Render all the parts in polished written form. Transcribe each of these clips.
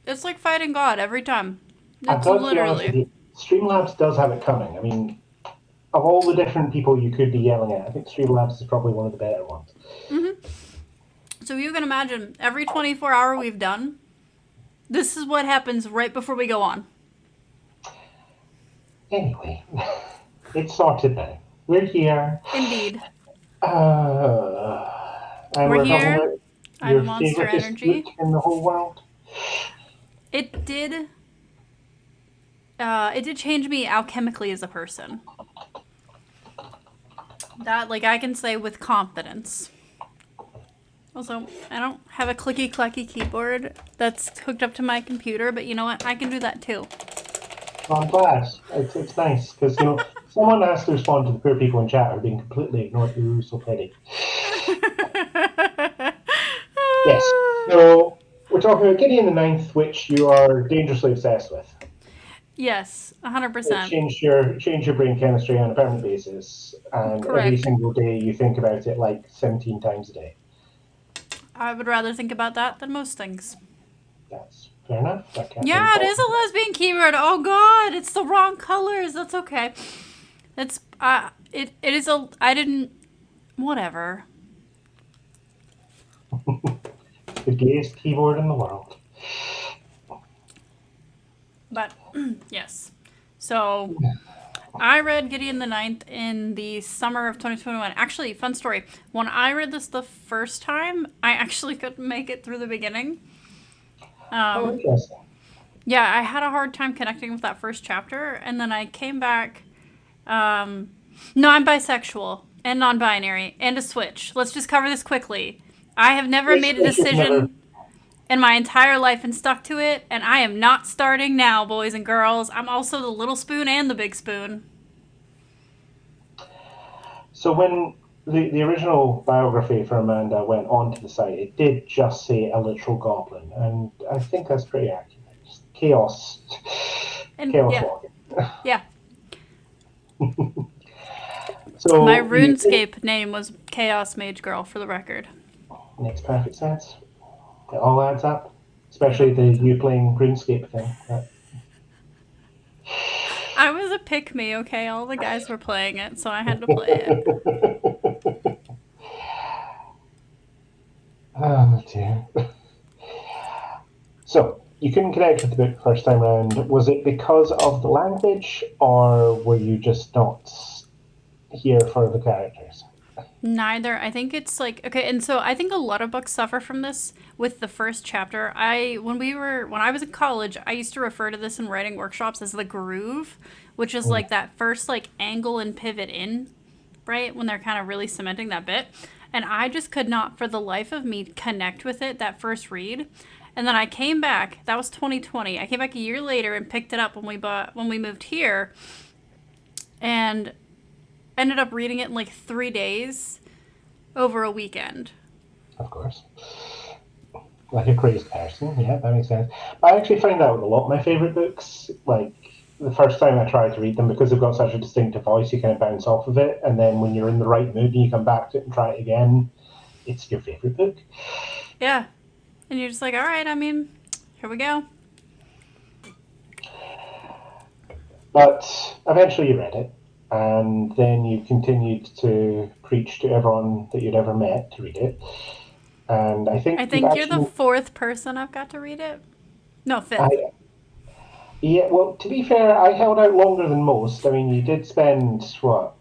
it's like fighting God every time. I've It's got to be honest with literally. you, Streamlabs does have it coming. I mean, of all the different people you could be yelling at, I think Streamlabs is probably one of the better ones. So you can imagine every 24-hour we've done, this is what happens right before we go on. Anyway, it's sorted now. We're here. Indeed. And We're we're talking here. about I have your a monster favoritist book energy. in the whole world. It did change me alchemically as a person. That, like, I can say with confidence. Also, I don't have a clicky clacky keyboard that's hooked up to my computer, but you know what? I can do that too. Well, I'm glad. It's nice because, someone has to respond to the poor people in chat who are being completely ignored. Ooh, so petty. Yes. So we're talking about Gideon the Ninth, which you are dangerously obsessed with. Yes, It 100%. changed your brain chemistry on a permanent basis, and every Correct. single day you think about it like 17 times a day. I would rather think about that than most things. That's fair enough. I can't really Yeah, it fault is a you. lesbian keyword. Oh god, it's the wrong colors. That's okay. It's it is a I didn't whatever. The gayest keyboard in the world. But yes. So I read Gideon the Ninth in the summer of 2021. Actually, fun story. When I read this the first time, I actually couldn't make it through the beginning. Oh, Um, interesting. yeah, I had a hard time connecting with that first chapter, and then I came back. Um, no, I'm bisexual and non-binary and a switch. Let's just cover this quickly. I have never made a Basically, you've never. decision in my entire life and stuck to it, and I am not starting now, boys and girls. I'm also the little spoon and the big spoon. So when the original biography for Amanda went onto the site, it did just say a literal goblin, and I think that's pretty accurate. Just chaos, And chaos yeah, walking. yeah. My So you think RuneScape name was Chaos Mage Girl, for the record. makes perfect sense. It all adds up, It all especially the adds up. you playing RuneScape thing. I was a pick me, okay? All the guys were playing it, so I had to play it. Oh dear. So you couldn't connect with the book the first time round. Was it because of the language, or were you just not here for the characters? Neither. I think it's like okay, and so I think a lot of books suffer from this with the first chapter. When I was in college, I used to refer to this in writing workshops as the groove, which is Mm. like that first like angle and pivot in, right? When they're kind of really cementing that bit. And I just could not for the life of me connect with it that first read. And then I came back. That was 2020. I came back a year later and picked it up when we moved here and ended up reading it in like 3 days over a weekend. Of course. Like a crazed person, yeah, that makes sense. I actually find that with a lot of my favourite books. Like, the first time I try to read them, because they've got such a distinctive voice, you kind of bounce off of it, and then when you're in the right mood and you come back to it and try it again, it's your favourite book. Yeah. And you're just like, all right, I mean, here we go. But eventually you read it, and then you continued to preach to everyone that you'd ever met to read it. And I I think you've think you're the actually, fourth person I've got to read it. No, fifth. I, yeah, well, to be fair, I held out longer than most. I mean, you did spend, what,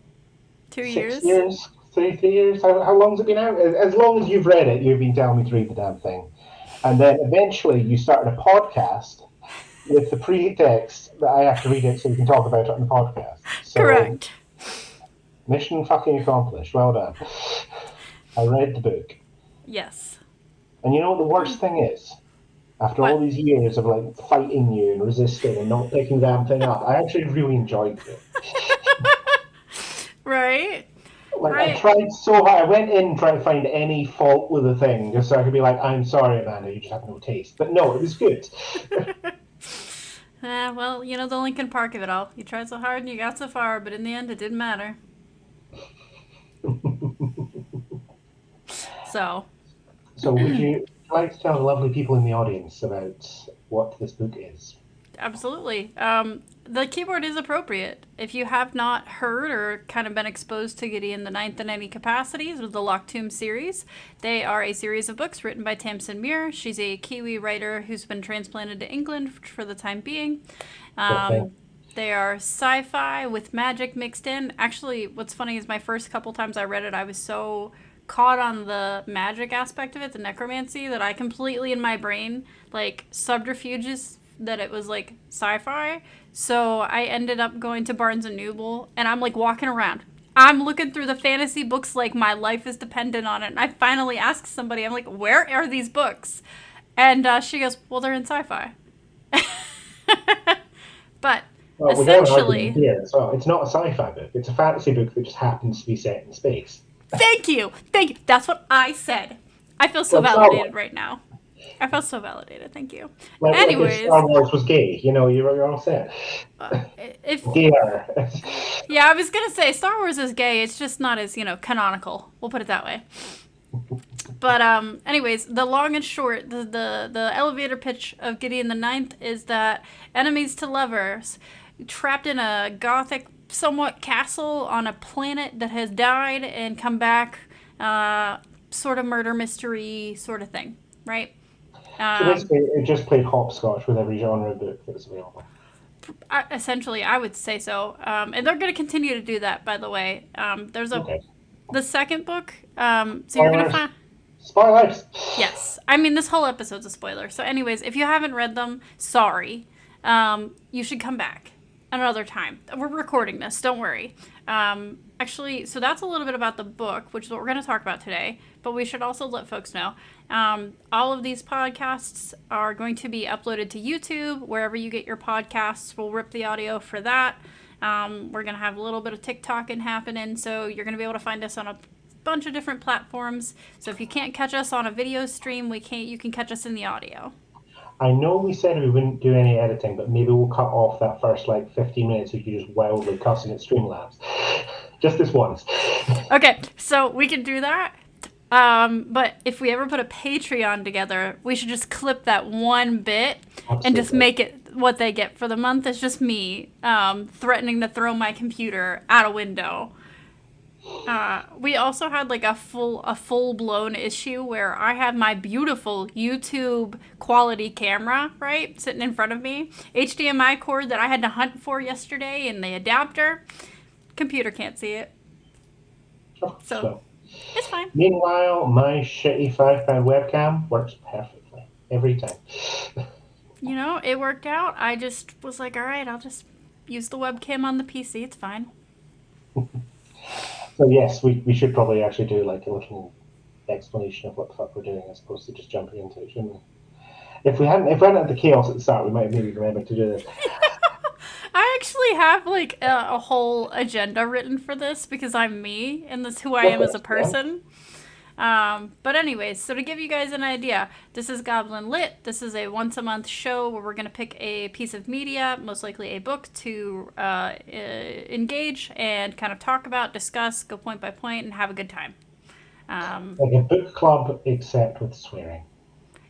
Two 6 years, years. 3 years? How long's it been out? As long as you've read it, you've been telling me to read the damn thing. And then eventually you started a podcast with the pretext that I have to read it so we can talk about it on the podcast. So, Correct. mission fucking accomplished. Well done. I read the book. Yes. And you know what the worst thing is? After all What? these years of like fighting you and resisting and not picking the damn thing up, I actually really enjoyed it. Right? Like I I tried so hard. I went in trying to find any fault with the thing, just so I could be like, "I'm sorry, Amanda, you just have no taste." But no, it was good. well, you know the Lincoln Park of it all. You tried so hard and you got so far, but in the end, it didn't matter. So, So, would you? I'd like to tell the lovely people in the audience about what this book is. Absolutely. The keyboard is appropriate. If you have not heard or kind of been exposed to Gideon the Ninth in any capacities with the Locked Tomb series, they are a series of books written by Tamsyn Muir. She's a Kiwi writer who's been transplanted to England for the time being. They are sci-fi with magic mixed in. Actually, what's funny is my first couple times I read it, I was so caught on the magic aspect of it, the necromancy, that I completely in my brain, like, subterfuges that it was like sci-fi. So I ended up going to Barnes and Noble, and I'm like walking around. I'm looking through the fantasy books like my life is dependent on it. And I finally asked somebody, I'm like, where are these books? And she goes, well, they're in sci-fi. But Well, essentially, here as well. It's not a sci-fi book. It's a fantasy book that just happens to be set in space. Thank you. That's what I said. I feel so validated right now. I felt so validated. Thank you. Anyways, like if Star Wars was gay, you're all set. Gayer. Yeah, I was gonna say Star Wars is gay. It's just not as canonical. We'll put it that way. But anyways, the long and short, the elevator pitch of Gideon the Ninth is that enemies to lovers, trapped in a gothic, somewhat castle on a planet that has died and come back, sort of murder mystery sort of thing, right? So basically, it just played hopscotch with every genre book that was available. Essentially, I would say so. And they're going to continue to do that, by the way. There's the second book. So you're going to find... Spoilers! Yes. I mean, this whole episode's a spoiler. So anyways, if you haven't read them, sorry. You should come back another time. We're recording this. Don't worry. Actually, so that's a little bit about the book, which is what we're going to talk about today. But we should also let folks know. All of these podcasts are going to be uploaded to YouTube. Wherever you get your podcasts, we'll rip the audio for that. We're going to have a little bit of TikToking happening. So you're going to be able to find us on a bunch of different platforms. So if you can't catch us on a video stream, you can catch us in the audio. I know we said we wouldn't do any editing, but maybe we'll cut off that first 15 minutes of you just wildly cussing at Streamlabs. Just this once. Okay, so we can do that. But if we ever put a Patreon together, we should just clip that one bit. Absolutely. And just make it what they get for the month. It's just me threatening to throw my computer out a window. We also had a full-blown issue where I had my beautiful YouTube quality camera, right, sitting in front of me. HDMI cord that I had to hunt for yesterday and the adapter. Computer can't see it. So it's fine. Meanwhile, my shitty £5 webcam works perfectly every time. It worked out. I just was like, all right, I'll just use the webcam on the PC. It's fine. So yes, we should probably actually do a little explanation of what the fuck we're doing as opposed to just jumping into it, shouldn't we? If we hadn't had the chaos at the start, we might have maybe remembered to do this. I actually have a whole agenda written for this because I'm me and that's who I am as a person. But anyways, so to give you guys an idea, this is Goblin Lit. This is a once a month show where we're going to pick a piece of media, most likely a book, to engage and kind of talk about, discuss, go point by point, and have a good time. Like a book club, except with swearing.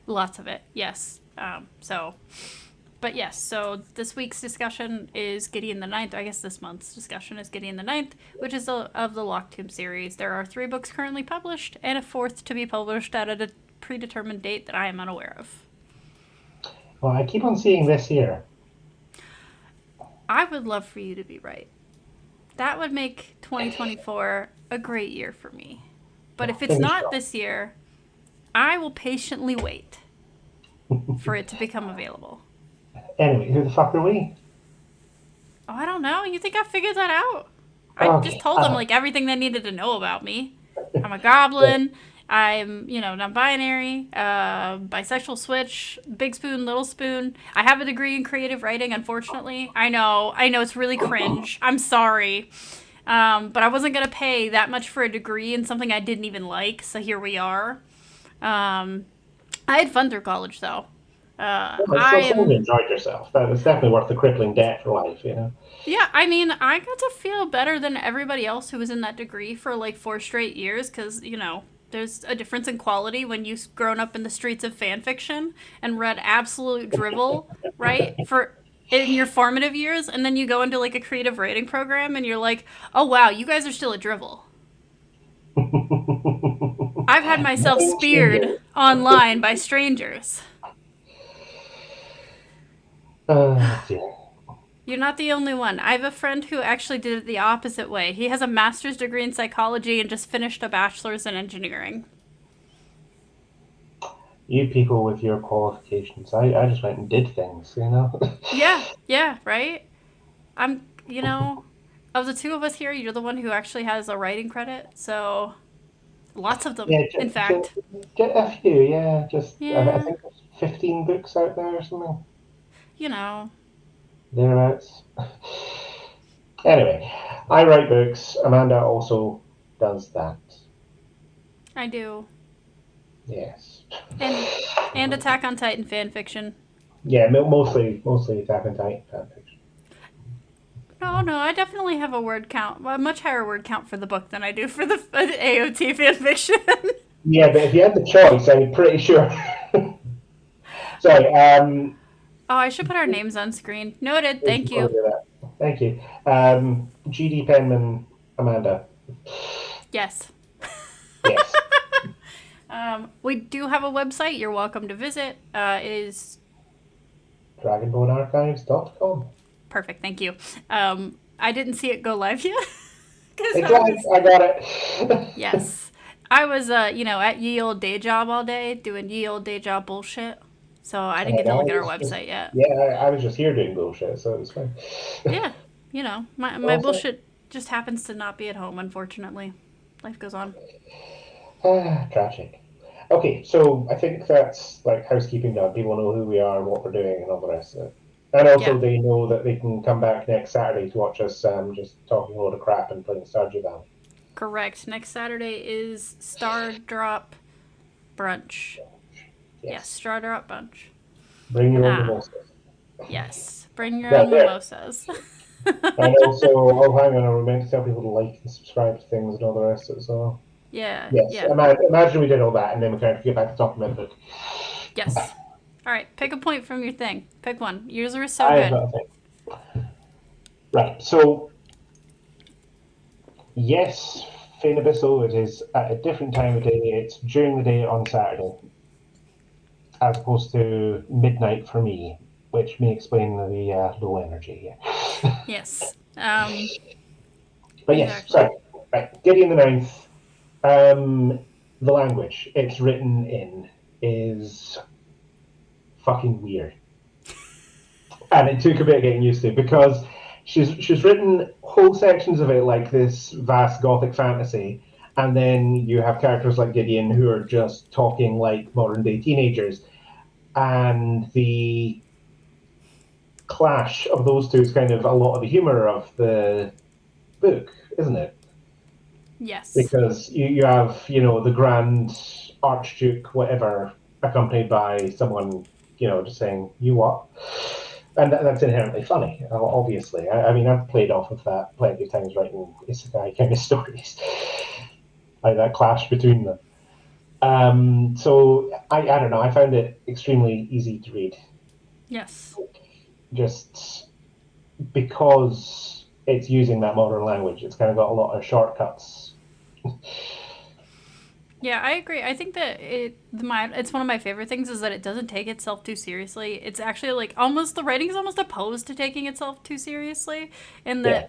Lots of it, yes. But yes, so this week's discussion is Gideon the Ninth. I guess this month's discussion is Gideon the Ninth, which is of the Locked Tomb series. There are 3 books currently published and a 4th to be published at a predetermined date that I am unaware of. Well, I keep on seeing this year. I would love for you to be right. That would make 2024 a great year for me. But if it's not this year, I will patiently wait for it to become available. Anyway, who the fuck are we? Oh, I don't know. You think I figured that out? I just told them everything they needed to know about me. I'm a goblin. I'm, non-binary, bisexual switch, big spoon, little spoon. I have a degree in creative writing, unfortunately. I know it's really cringe. I'm sorry. But I wasn't going to pay that much for a degree in something I didn't even like, so here we are. I had fun through college, though. You enjoyed yourself. That was definitely worth the crippling debt for life, Yeah, I mean, I got to feel better than everybody else who was in that degree for 4 straight years because, There's a difference in quality when you've grown up in the streets of fan fiction and read absolute drivel, right? For in your formative years, and then you go into like a creative writing program and you're like, oh wow, you guys are still at drivel. I've had myself Nothing speared changes. online by strangers. Dear. You're not the only one. I have a friend who actually did it the opposite way. He has a master's degree in psychology and just finished a bachelor's in engineering. You people with your qualifications. I just went and did things, you know? Yeah, yeah, right? Of the two of us here, you're the one who actually has a writing credit. So, lots of them, Yeah, in fact. get a few, yeah. I Yeah, think there's 15 books out there or something. you know, Thereabouts. Anyway, I write books. Amanda also does that. I do. Yes. And Attack on Titan fan fiction. Yeah, mostly Attack on Titan fanfiction. No, no, I definitely have a word count, a much higher word count for the book than I do for the AOT fan fiction. Yeah, but if you had the choice, I'm pretty sure. Sorry, Oh, I should put our names on screen. Noted. we Thank should probably you. do that. Thank you. GD Penman, Amanda. Yes. Yes. We do have a website you're welcome to visit. It is DragonboneArchives.com. perfect. Thank you. I didn't see it go live yet. Because It's like, I got it. yes. I was, at ye old day job all day doing ye old day job bullshit. So I didn't get And to I look at our was just, website yet. yeah, I was just here doing bullshit, so it was fine. Yeah. My Also, bullshit just happens to not be at home, unfortunately. Life goes on. tragic. Okay, so I think that's like housekeeping done. People know who we are and what we're doing and all the rest of it. And Yeah. also, they know that they can come back next Saturday to watch us just talking a load of crap and playing Stardew Valley. Correct. Next Saturday is Star Drop Brunch. Yes, Yes. Star Drop Brunch. Bring your own Ah, mimosas. yes. Bring your Right own there. mimosas. And also, oh, hang on, I was meant to tell people to like and subscribe to things and all the rest of it. So, Yeah, yes, yeah. imagine we did all that and then we kind of get back to talking about the book. Yes. All right, pick a point from your thing. Pick one. Yours were so I have good. got a thing. Right, so yes, Fane Abyssal, it is at a different time of day. It's during the day on Saturday, as opposed to midnight for me, which may explain the low energy. Yeah. Yes. But yes, Exactly. sorry. Right, Gideon the Ninth. The language it's written in is fucking weird, and it took a bit of getting used to because she's written whole sections of it like this vast gothic fantasy, and then you have characters like Gideon who are just talking like modern day teenagers, and the clash of those two is kind of a lot of the humor of the book, isn't it? Yes. Because you have the grand archduke whatever accompanied by someone just saying you what, and that's inherently funny, obviously. I mean, I've played off of that plenty of times writing isekai kind of stories, like that clash between them. So I don't know, I found it extremely easy to read, Yes. just because it's using that modern language. It's kind of got a lot of shortcuts. Yeah, I agree. I think that it's one of my favorite things is that it doesn't take itself too seriously. It's actually like almost the writing is almost opposed to taking itself too seriously, in Yeah.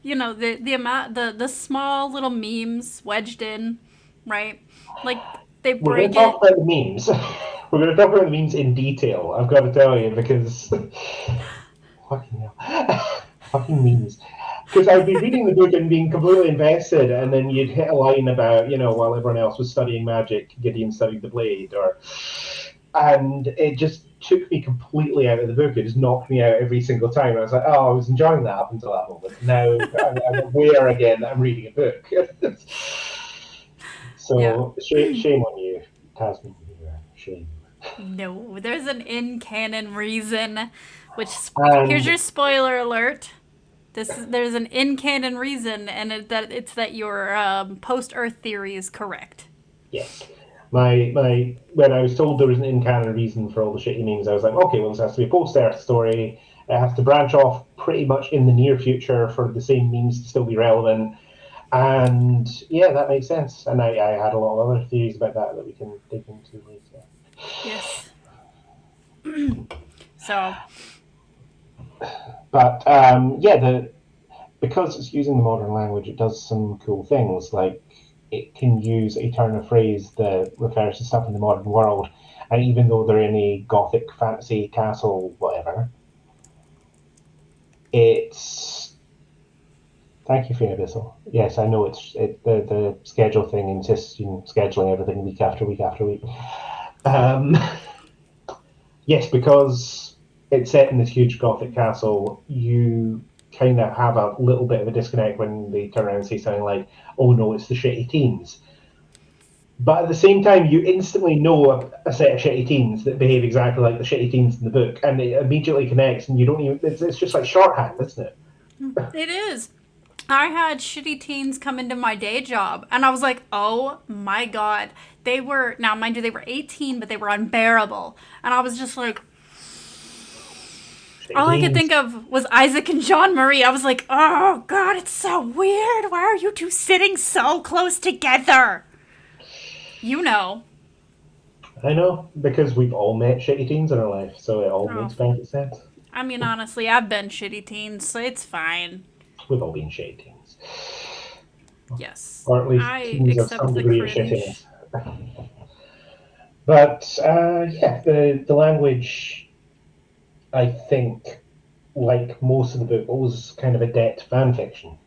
that the amount the small little memes wedged in, right? Like they We're going to break talk it. about the memes. We're going to talk about the memes in detail. I've got to tell you because fucking hell, fucking memes. Because I'd be reading the book and being completely invested, and then you'd hit a line about while everyone else was studying magic, Gideon studied the blade, and it just took me completely out of the book. It just knocked me out every single time. I was like, oh, I was enjoying that up until that moment. Now I'm aware again that I'm reading a book. Yeah. So shame on you, Tasman. Shame. No, there's an in canon reason, which here's And your spoiler alert. There's an in-canon reason, and it's that your post-Earth theory is correct. Yes. My when I was told there was an in-canon reason for all the shitty memes, I was like, okay, well, this has to be a post-Earth story. It has to branch off pretty much in the near future for the same memes to still be relevant. And yeah, that makes sense. And I had a lot of other theories about that we can dig into later. Yes. So, But because it's using the modern language, it does some cool things. Like it can use a turn of phrase that refers to stuff in the modern world, and even though they're in a gothic fantasy castle, whatever, it's. Thank you, Fiona Bissell. Yes, I know the schedule thing insists on scheduling everything week after week after week. Um, yes, because it's set in this huge gothic castle, you kind of have a little bit of a disconnect when they turn around and say something like, "Oh no, it's the shitty teens." But at the same time, you instantly know a set of shitty teens that behave exactly like the shitty teens in the book, and it immediately connects. And you don't even. It's just like shorthand, isn't it? it is. I had shitty teens come into my day job, and I was like, oh my god. They were, now mind you, they were 18, but they were unbearable. And I was just like, Shitty all I could teens. think of was Isaac and Jean Marie. I was like, oh god, it's so weird. Why are you two sitting so close together? You know. I know, because we've all met shitty teens in our life, so it all Oh, makes perfect sense. I mean, honestly, I've been shitty teens, so it's fine. We've all been shitty teens. Yes. Or at least I teens of accept some the degree of shittiness. cringe. But yeah, the language, I think, like most of the book, owes kind of a debt to fan fiction.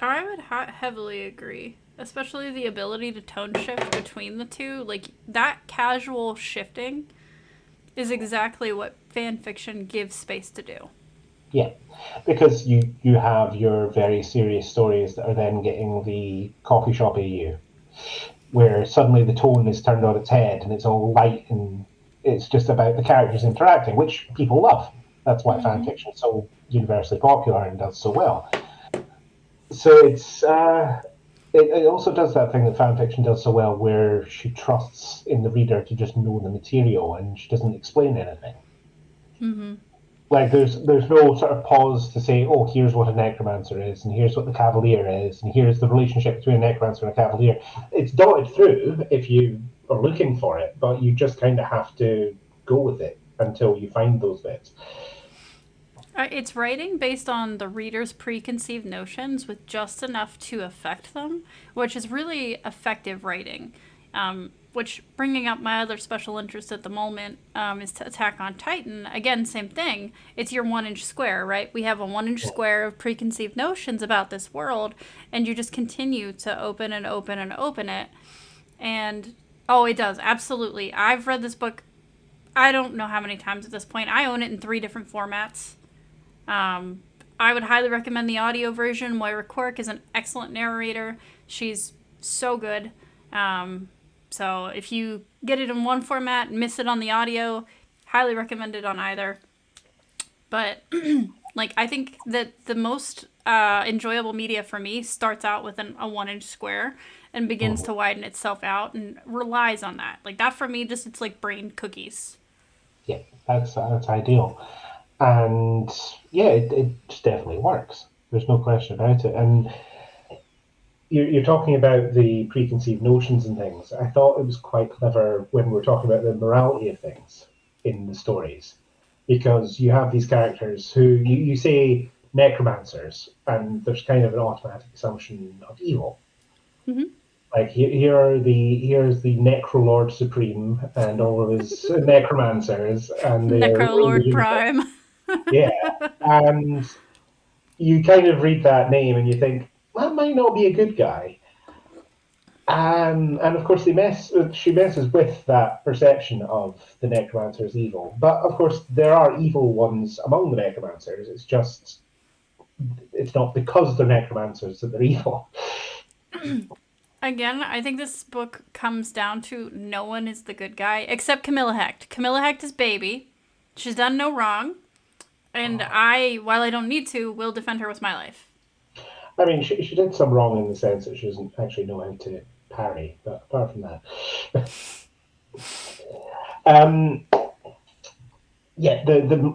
I would heavily agree. Especially the ability to tone shift between the two. Like, that casual shifting is exactly what fan fiction gives space to do. Yeah, because you have your very serious stories that are then getting the coffee shop AU, where suddenly the tone is turned on its head and it's all light and it's just about the characters interacting, which people love. That's why fan Mm-hmm. fiction is so universally popular and does so well. So it also does that thing that fan fiction does so well, where she trusts in the reader to just know the material and she doesn't explain anything. Mm-hmm. Like there's no sort of pause to say, oh, here's what a necromancer is, and here's what the cavalier is, and here's the relationship between a necromancer and a cavalier. It's dotted through if you are looking for it, but you just kind of have to go with it until you find those bits. It's writing based on the reader's preconceived notions with just enough to affect them, which is really effective writing. Which, bringing up my other special interest at the moment, is to Attack on Titan. Again, same thing. It's your 1 inch square, right? We have a 1 inch square of preconceived notions about this world, and you just continue to open and open and open it. And, oh, it does, absolutely. I've read this book, I don't know how many times at this point. I own it in 3 different formats. I would highly recommend the audio version. Moira Quirk is an excellent narrator. She's so good. So if you get it in one format and miss it on the audio, highly recommend it on either. But like, I think that the most enjoyable media for me starts out with a 1 inch square and begins to widen itself out and relies on that. Like, that for me, just, it's like brain cookies. Yeah, that's ideal. And yeah, it just definitely works. There's no question about it. And you're talking about the preconceived notions and things. I thought it was quite clever when we were talking about the morality of things in the stories, because you have these characters who you say necromancers, and there's kind of an automatic assumption of evil. Mm-hmm. Like here's the Necrolord Supreme and all of his necromancers, and they're ruling the Necrolord universe. Prime. Yeah, and you kind of read that name and you think that might not be a good guy. And of course she messes with that perception of the necromancer as evil. But of course there are evil ones among the necromancers. It's not because they're necromancers that they're evil. Again, I think this book comes down to no one is the good guy except Camilla Hecht. Camilla Hecht is baby. She's done no wrong. And while I don't need to, will defend her with my life. I mean, she did some wrong in the sense that she doesn't actually know how to parry, but apart from that. um, yeah,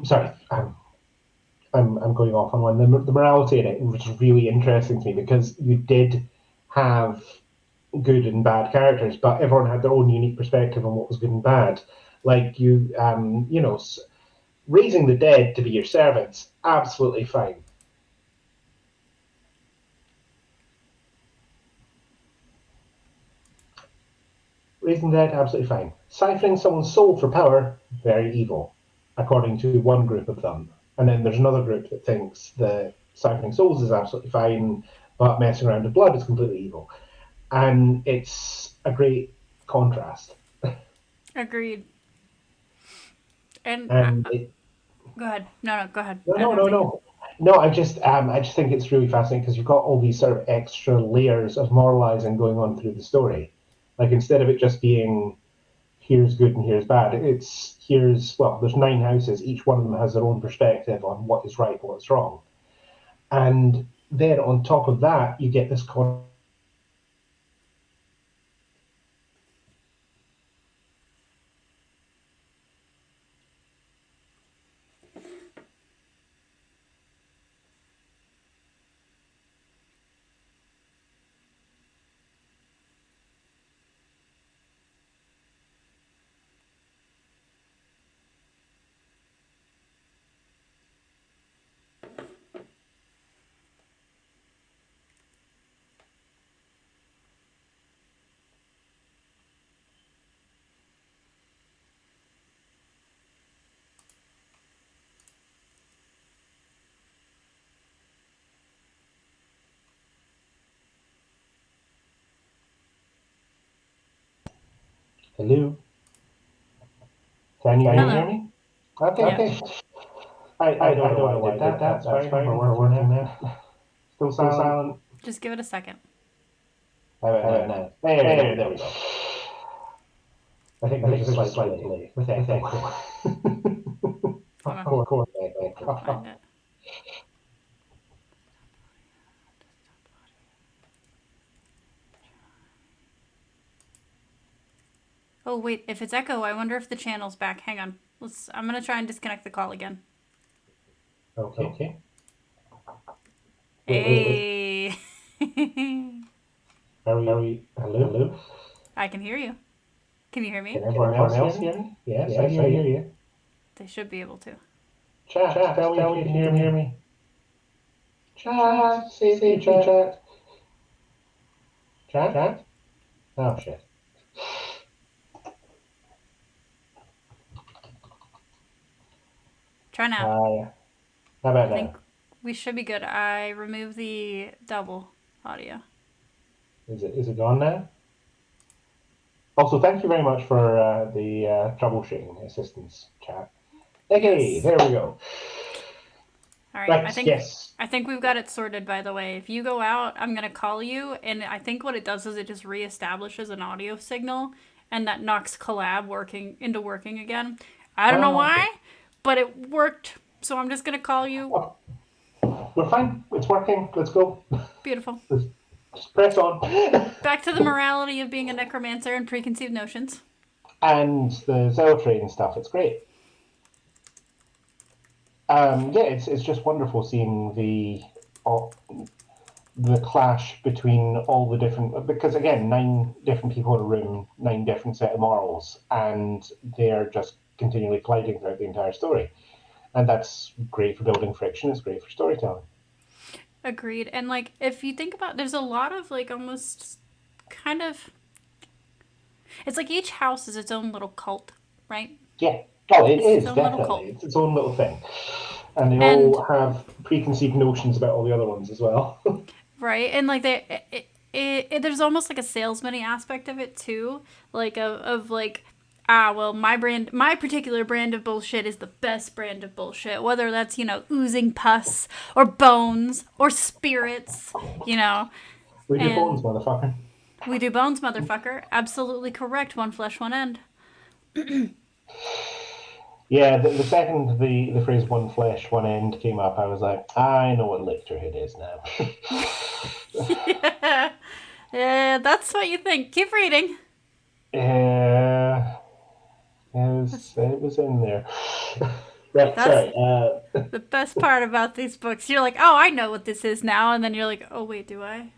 sorry, I'm going off on one. The morality in it was really interesting to me because you did have good and bad characters, but everyone had their own unique perspective on what was good and bad. Like raising the dead to be your servants, absolutely fine. Raising the dead, absolutely fine. Siphoning someone's soul for power, very evil, according to one group of them. And then there's another group that thinks that siphoning souls is absolutely fine, but messing around with blood is completely evil. And it's a great contrast. Agreed. And And go ahead. No, go ahead. no. I just think it's really fascinating because you've got all these sort of extra layers of moralizing going on through the story. Like instead of it just being here's good and here's bad, there's 9 houses. Each one of them has their own perspective on what is right and what's wrong. And then on top of that, you get this hello. Can you hear me? Okay, Yeah. okay. I don't know why I did that. That's fine. We're working now. Still silent. Just give it a second. How about now? There we go. I think there's a slight delay with echo. Hold on. Of course. Find it. Oh wait, if it's echo, I wonder if the channel's back. Hang on. I'm gonna try and disconnect the call again. Okay. Hey. Are we? Hello? I can hear you. Can you hear me? Can everyone else hear me? Yes, I hear you. They should be able to. Chat, tell me if you can hear me. Chat, say chat. Chat? Oh, shit. Try now. How about I think now? we should be good. I removed the double audio. Is it gone now? Also, thank you very much for the troubleshooting assistance chat. Okay, Yes. there we go. All right. Right, yes. I think we've got it sorted, by the way. If you go out, I'm going to call you, and I think what it does is it just reestablishes an audio signal, and that knocks collab working again. I don't know why, but it worked, so I'm just going to call you. Oh, we're fine. It's working. Let's go. Beautiful. Just press on. Back to the morality of being a necromancer and preconceived notions. And the zealotry and stuff. It's great. It's just wonderful seeing the clash between all the different, because again, 9 different people in a room, 9 different set of morals, and they're just continually colliding throughout the entire story. And that's great for building friction. It's great for storytelling. Agreed. And like, if you think about, there's a lot of like almost kind of, it's like each house is its own little cult, right? Yeah. Oh, it is definitely. It's its own little thing. And they all have preconceived notions about all the other ones as well. Right. And like there's almost like a salesman-y aspect of it too. Like of like, well, my particular brand of bullshit is the best brand of bullshit. Whether that's, oozing pus or bones or spirits, We do bones, motherfucker. We do bones, motherfucker. Absolutely correct. One flesh, one end. Yeah, the second the phrase "one flesh, one end" came up, I was like, I know what Lictorhood is now. Yeah. Yeah, that's what you think. Keep reading. Yeah, it was in there. Right, That's sorry. the best part about these books. You're like, oh, I know what this is now. And then you're like, oh, wait, do I?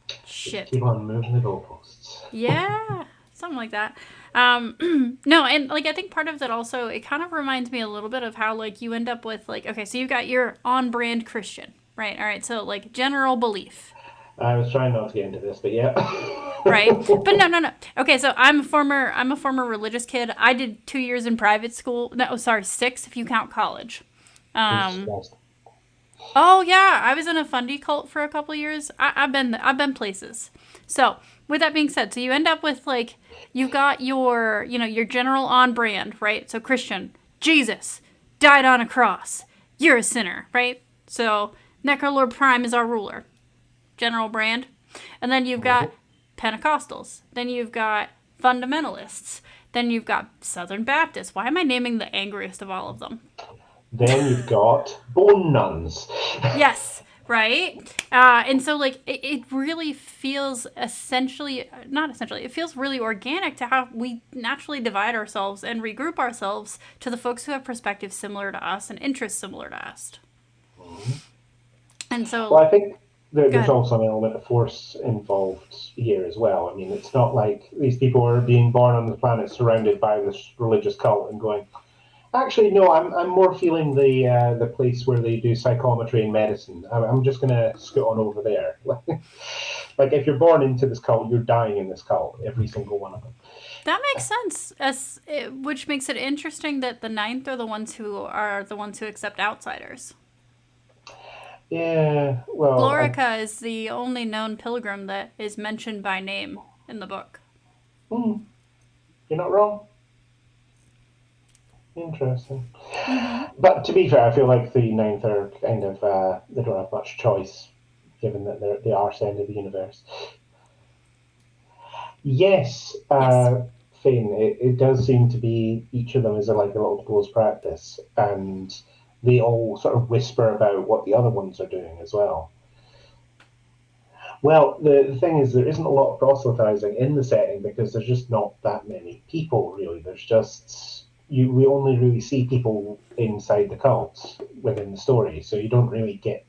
Just Shit. keep on moving the goalposts. Yeah, something like that. No, and like I think part of that also, it kind of reminds me a little bit of how like you end up with like, okay, so you got your on brand Christian, right? All right, so like general belief. I was trying not to get into this, but yeah. Right, but no, no, no. Okay, so I'm a former religious kid. I did 2 years in private school. No, sorry, 6 if you count college. Jesus Um, Christ. Oh yeah, I was in a fundy cult for a couple years. I've been places. So with that being said, so you end up with like you've got your general on brand, right? So Christian, Jesus died on a cross. You're a sinner, right? So Necrolord Prime is our ruler, general brand, and then you've got Mhm. Pentecostals. Then you've got fundamentalists. Then you've got Southern Baptists. Why am I naming the angriest of all of them? Then you've got bone nuns. Yes, right? And so, like, it really feels essentially, not essentially, it feels really organic to how we naturally divide ourselves and regroup ourselves to the folks who have perspectives similar to us and interests similar to us. Mhm. And Well, so, I think go there's ahead. also an element of force involved here as well. I mean, it's not like these people are being born on the planet surrounded by this religious cult and going, actually, no, I'm more feeling the place where they do psychometry and medicine. I'm just going to scoot on over there. Like, if you're born into this cult, you're dying in this cult, every single one of them. That makes sense, which makes it interesting that the ninth are the ones who accept outsiders. Yeah, well, Glorica is the only known pilgrim that is mentioned by name in the book. hmm, you're not wrong. Interesting. Mm-hmm. But to be fair, I feel like the ninth are kind of they don't have much choice, given that they're the arse end of the universe. Yes, Yes. Finn, it does seem to be each of them is like a little close practice, and they all sort of whisper about what the other ones are doing as well. Well, the thing is, there isn't a lot of proselytizing in the setting because there's just not that many people, really. There's just we only really see people inside the cult within the story, so you don't really get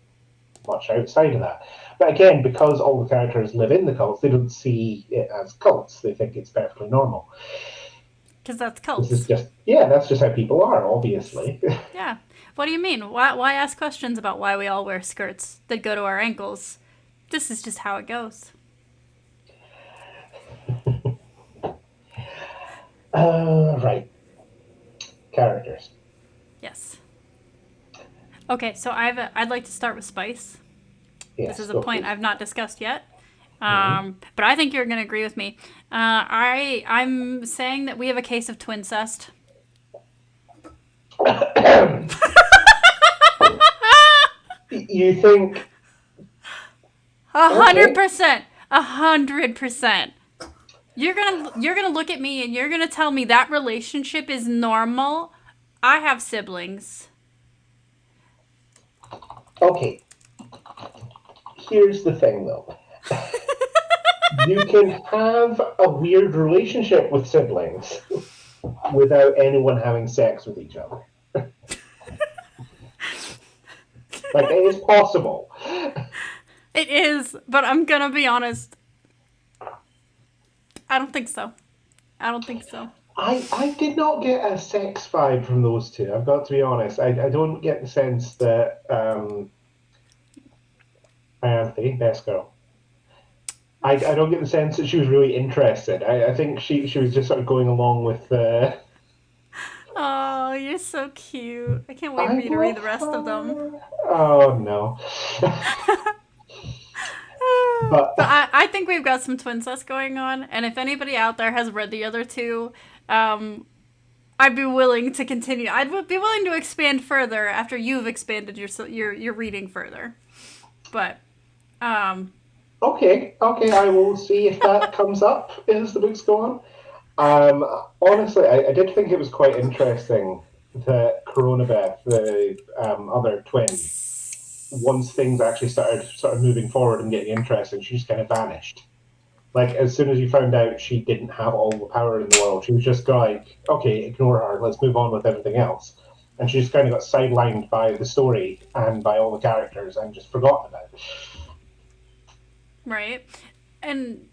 much outside of that. But again, because all the characters live in the cults, they don't see it as cults. They think it's perfectly normal. Because that's This is cults. just, yeah, that's just how people are, obviously. Yeah. What do you mean? Why ask questions about why we all wear skirts that go to our ankles? This is just how it goes. Right, characters. Yes. Okay, so I'd like to start with spice. This Yes, is a go point please. I've not discussed yet. Mhm. But I think you're going to agree with me. I'm saying that we have a case of twincest. You think, A hundred okay, percent. 100%. You're gonna look at me and you're gonna tell me that relationship is normal. I have siblings. okay, here's the thing though. You can have a weird relationship with siblings without anyone having sex with each other. Like, it is possible. It is, but I'm gonna be honest. I don't think so. I don't think so. I did not get a sex vibe from those two. I've got to be honest. I don't get the sense that Ianthe, best girl. I don't get the sense that she was really interested. I think she was just sort of going along with. Oh, you're so cute. I can't wait for I you to read love the rest of them. her. Oh no. But But I think we've got some twincest going on, and if anybody out there has read the other two, um, I'd be willing to continue. I'd be willing to expand further after you've expanded your reading further. But um, okay, I will see if that comes up as the books go on. Honestly, I did think it was quite interesting that Coronabeth, the other twin, once things actually started sort of moving forward and getting interesting, she just kind of vanished. Like, as soon as you found out she didn't have all the power in the world, she was just like, okay, ignore her, let's move on with everything else. And she just kind of got sidelined by the story and by all the characters and just forgotten about. Right. And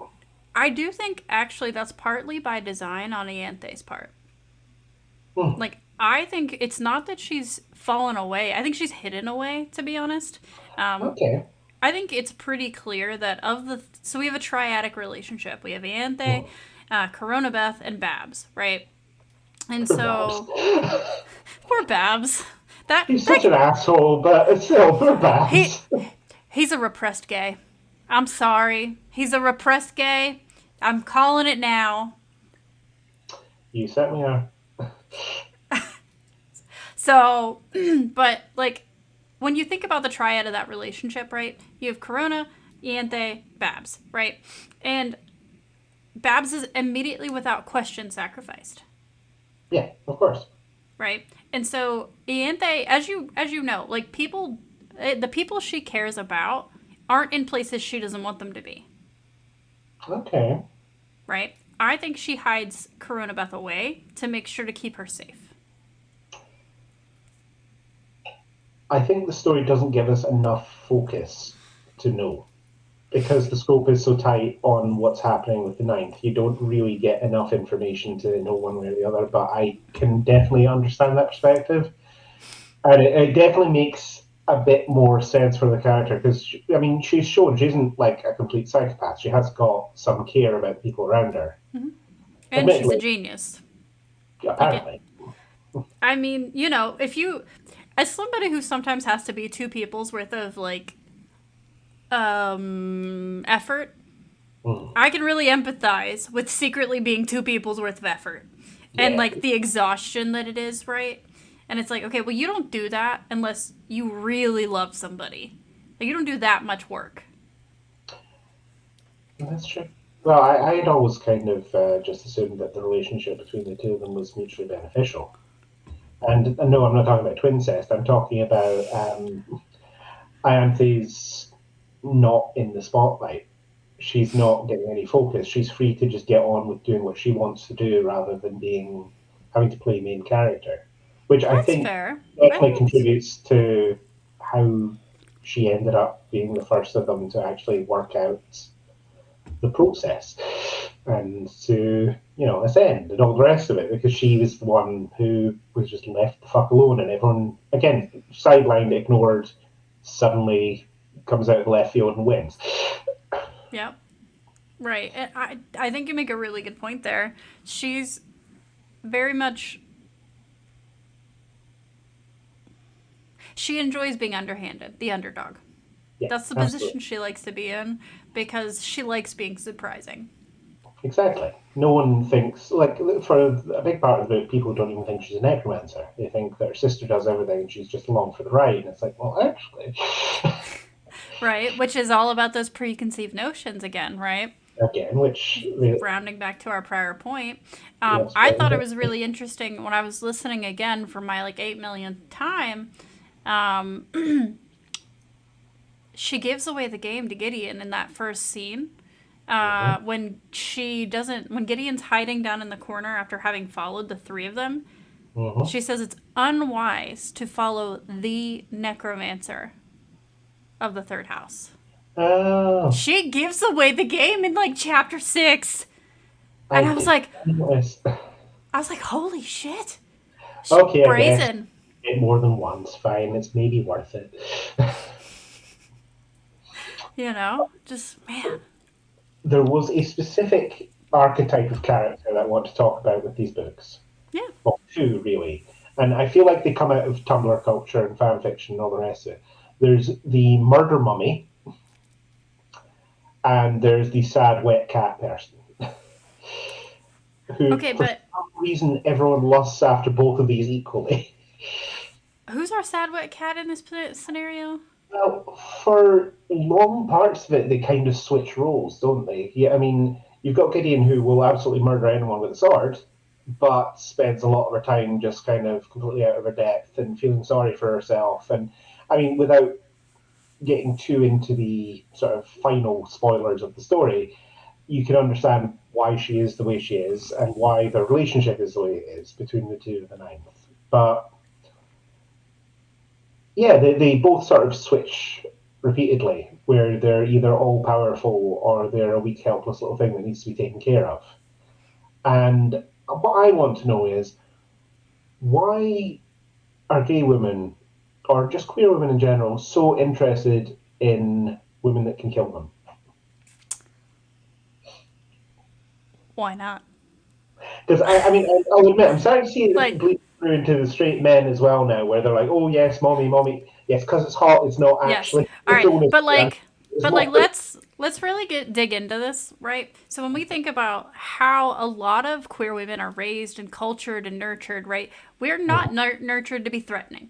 I do think actually that's partly by design on Ianthe's part. Hmm. Like, I think it's not that she's fallen away. I think she's hidden away, to be honest. Um, Okay. I think it's pretty clear that of the so we have a triadic relationship. We have Ianthe, Hmm. Coronabeth, and Babs, right? And Poor Babs. so poor Babs. He's That such an asshole, but still, poor he Babs. he's a repressed gay. I'm sorry. He's a repressed gay. I'm calling it now. You sent me a. So, but like when you think about the triad of that relationship, right? You have Corona, Ianthe, Babs, right? And Babs is immediately without question sacrificed, Yeah, of course. right? And so Ianthe, as you know, like the people she cares about aren't in places she doesn't want them to be, Okay. right? I think she hides Corona Beth away to make sure to keep her safe. I think the story doesn't give us enough focus to know. Because the scope is so tight on what's happening with the ninth, you don't really get enough information to know one way or the other. But I can definitely understand that perspective, and it definitely makes a bit more sense for the character because I mean she's shown she isn't like a complete psychopath. She has got some care about people around her. Mm-hmm. And she's a Admittedly, genius. Like it. apparently. I mean, you know, if you, as somebody who sometimes has to be two people's worth of like effort, Mm. I can really empathize with secretly being two people's worth of effort and Yeah, like the exhaustion that it is, right? And it's like, okay, well, you don't do that unless you really love somebody. Like, you don't do that much work. that's true. Well, I had always kind of just assumed that the relationship between the two of them was mutually beneficial. And no, I'm not talking about twin incest. I'm talking about Ianthe's not in the spotlight. She's not getting any focus. She's free to just get on with doing what she wants to do rather than being having to play main character, which I That's think fair. I definitely think it's, contributes to how she ended up being the first of them to actually work out the process and to ascend and all the rest of it because she was the one who was just left the fuck alone and everyone again sidelined, ignored, suddenly comes out of left field and wins. yeah, right. And I think you make a really good point there. She's very much, she enjoys being underhanded, the underdog. Yeah, That's the absolutely. position she likes to be in because she likes being surprising. Exactly. No one thinks like for a big part of the book, people don't even think she's a necromancer. They think that her sister does everything and she's just along for the ride. And it's like, well, actually, Right? Which is all about those preconceived notions again, right? again, which Rounding back to our prior point, let's I bring thought it it. was really interesting when I was listening again for my like 8 millionth time. Um, she gives away the game to Gideon in that first scene. Mhm, When Gideon's hiding down in the corner after having followed the three of them, mhm. she says it's unwise to follow the necromancer of the third house. Oh, She gives away the game in like chapter 6. I And I was did like, notice. holy shit. Okay, I guess Brazen. it more than once. Fine, it's maybe worth it. You know? Just, man. There was a specific archetype of character that I want to talk about with these books. Yeah. Well, two really, and I feel like they come out of Tumblr culture and fan fiction and all the rest of it. There's the murder mummy, and there's the sad wet cat person, who Okay, for but some reason everyone lusts after both of these equally. who's our sad wet cat in this scenario? Well, for long parts of it, they kind of switch roles, don't they? Yeah, I mean, you've got Gideon who will absolutely murder anyone with a sword, but spends a lot of her time just kind of completely out of her depth and feeling sorry for herself. And I mean, without getting too into the sort of final spoilers of the story, you can understand why she is the way she is and why the relationship is the way it is between the two of the ninth. But yeah, they both sort of switch repeatedly, where they're either all powerful or they're a weak, helpless little thing that needs to be taken care of. And what I want to know is why are gay women, or just queer women in general, so interested in women that can kill them? Why not? Because I mean, I'll admit, I'm starting to see it Like, bleed through into the straight men as well now, where they're like, "Oh yes, mommy, mommy, yes, because it's hot, it's not yes. actually All the right. bonus But here. like, It's but like, more." let's really dig into this, right? So when we think about how a lot of queer women are raised and cultured and nurtured, right? We're not nurtured to be threatening.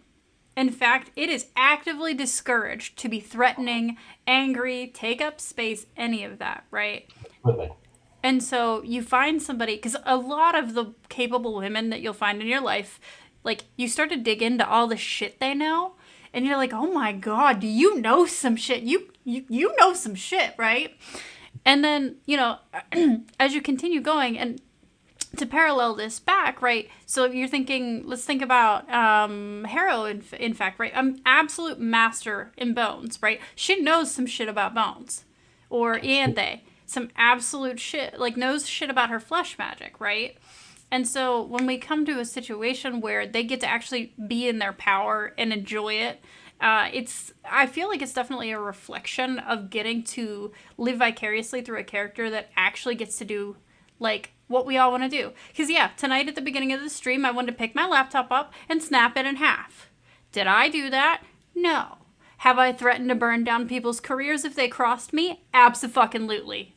In fact, it is actively discouraged to be threatening, angry, take up space, any of that, right? Absolutely. And so you find somebody, because a lot of the capable women that you'll find in your life, like you start to dig into all the shit they know, and you're like, oh my god, do you know some shit? You know some shit, right? And then as you continue going, and to parallel this back, right? So you're thinking, let's think about Harrow, in fact, right? I'm absolute master in bones, right? She knows some shit about bones. Or Ianthe, some absolute shit, like knows shit about her flesh magic, right? And so when we come to a situation where they get to actually be in their power and enjoy it, I feel like it's definitely a reflection of getting to live vicariously through a character that actually gets to do like what we all want to do. Because yeah, tonight at the beginning of the stream, I wanted to pick my laptop up and snap it in half. Did I do that? No. Have I threatened to burn down people's careers if they crossed me? Abso-fucking-lutely.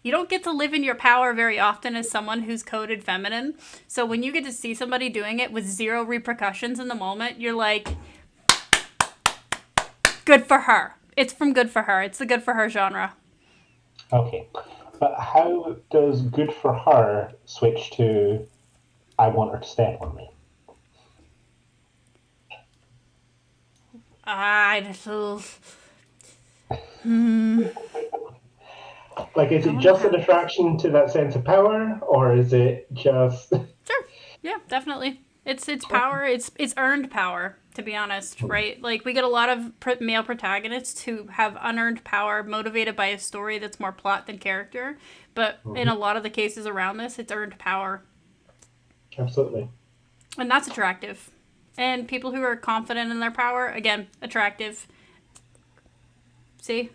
You don't get to live in your power very often as someone who's coded feminine. So when you get to see somebody doing it with zero repercussions in the moment, you're like, good for her. It's from good for her. It's the good for her genre. Okay, but how does good for her switch to I want her to step on me? I just. Like, is I it don't know just an how. attraction to that sense of power, or is it just Sure. Yeah, definitely. It's power. It's earned power. To be honest, right? Like we get a lot of male protagonists who have unearned power, motivated by a story that's more plot than character. But in a lot of the cases around this, it's earned power, absolutely? and that's attractive. And people who are confident in their power, again, attractive. See,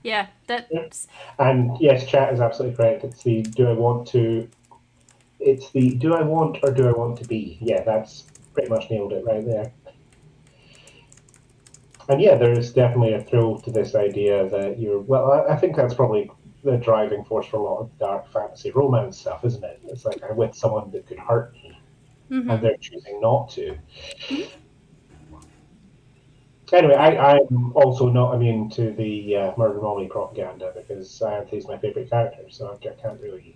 yeah, Yeah. that's And yes, chat is absolutely correct. It's the do I want to? It's the do I want or do I want to be? Yeah, that's pretty much nailed it right there. And yeah, there is definitely a thrill to this idea that you're. Well, I think that's probably the driving force for a lot of dark fantasy romance stuff, isn't it? It's like I'm with someone that could hurt me, and they're choosing not to. Anyway, yeah. I'm also not immune to the murder mommy propaganda because Ianthe's my favorite character, so I can't really.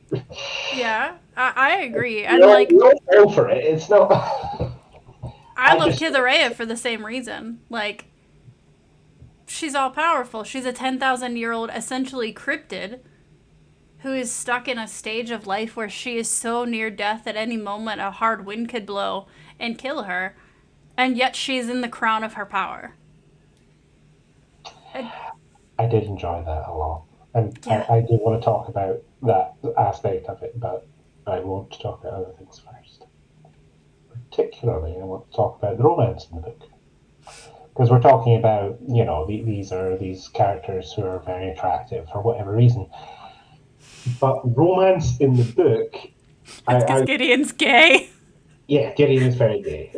Yeah, I agree. we And all like, we all fall for it. It's not. I I love just Kithaerea for the same reason. Like, she's all powerful. She's a 10,000-year-old essentially cryptid who is stuck in a stage of life where she is so near death at any moment a hard wind could blow and kill her, and yet she's in the crown of her power. And, I did enjoy that a lot, and yeah. I do want to talk about that aspect of it, but I want to talk about other things first. Particularly, I want to talk about the romance in the book because we're talking about these are these characters who are very attractive for whatever reason, but romance in the book, It's because I Gideon's gay. yeah, Gideon is very gay.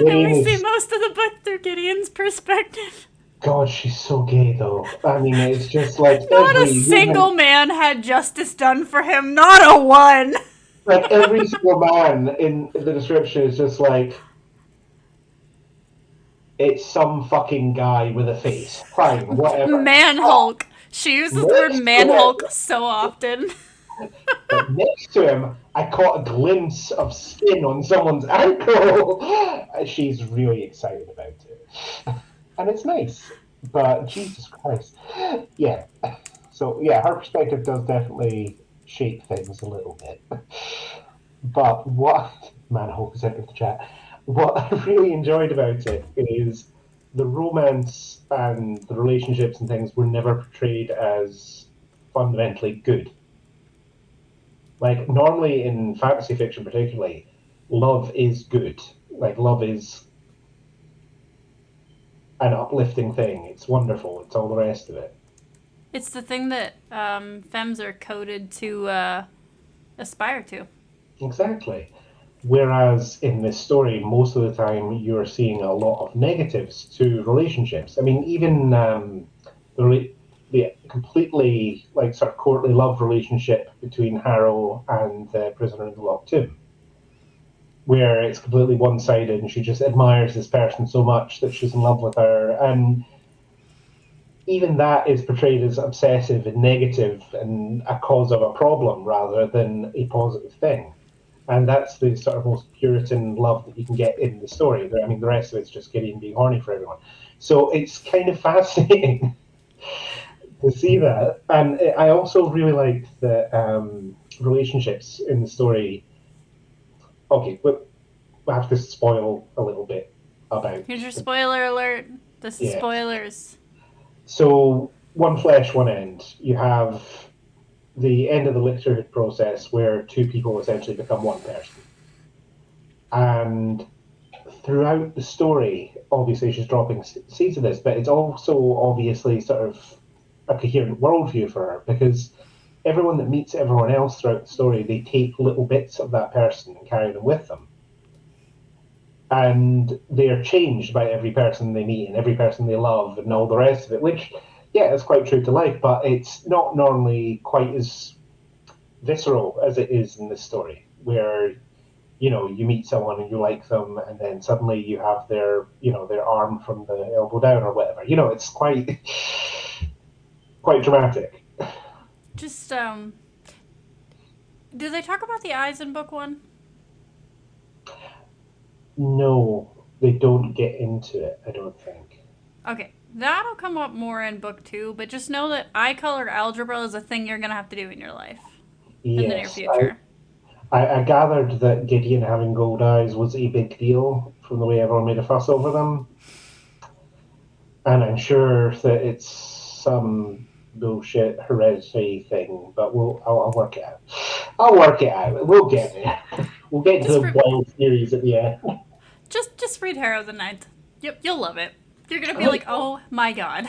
And Gideon we see is most of the book through Gideon's perspective. God. She's so gay though. I mean, it's just like Not a single man had justice done for him. Not a one. every single man in the description is just like it's some fucking guy with a face. Fine, whatever. Man Hulk. She uses the word Next to man him, Hulk so often. but next to him, I caught a glimpse of skin on someone's ankle. She's really excited about it. And it's nice. But Jesus Christ. Yeah. So, yeah, her perspective does definitely shape things a little bit. But what, man, I hope is entered the chat. What I really enjoyed about it is the romance and the relationships and things were never portrayed as fundamentally good. Like, normally in fantasy fiction, particularly, love is good. Like, love is an uplifting thing. It's wonderful. It's all the rest of it. It's the thing that femmes are coded to aspire to. Exactly. Whereas in this story, most of the time you're seeing a lot of negatives to relationships. I mean, even the completely like sort of courtly love relationship between Harrow and the prisoner in the locked tomb, where it's completely one-sided and she just admires this person so much that she's in love with her, and even that is portrayed as obsessive and negative and a cause of a problem rather than a positive thing. And that's the sort of most Puritan love that you can get in the story. I mean, the rest of it's just Gideon being horny for everyone. So it's kind of fascinating to see that. And I also really liked the relationships in the story. Okay, but I have to spoil a little bit about Here's your the, spoiler alert. This is yeah. spoilers. So one flesh, one end. You have the end of the literature process where two people essentially become one person. And throughout the story, obviously she's dropping seeds of this, but it's also obviously sort of a coherent worldview for her because everyone that meets everyone else throughout the story, they take little bits of that person and carry them with them. And they are changed by every person they meet and every person they love and all the rest of it, which, yeah, is quite true to life, but it's not normally quite as visceral as it is in this story, where you meet someone and you like them, and then suddenly you have their arm from the elbow down or whatever. It's quite dramatic. Just do they talk about the eyes in book one? No, they don't get into it, I don't think. Okay, that'll come up more in book two, but just know that eye color algebra is a thing you're gonna have to do in your life in the near Yes, future. I gathered that Gideon having gold eyes was a big deal from the way everyone made a fuss over them, and I'm sure that it's some bullshit hereditary thing, but I'll work it out. I'll work it out. We'll get there. We'll get to Just the re- wild theories at the end. just read Harrow the Ninth. Yep, you'll love it. You're gonna be like, oh my god.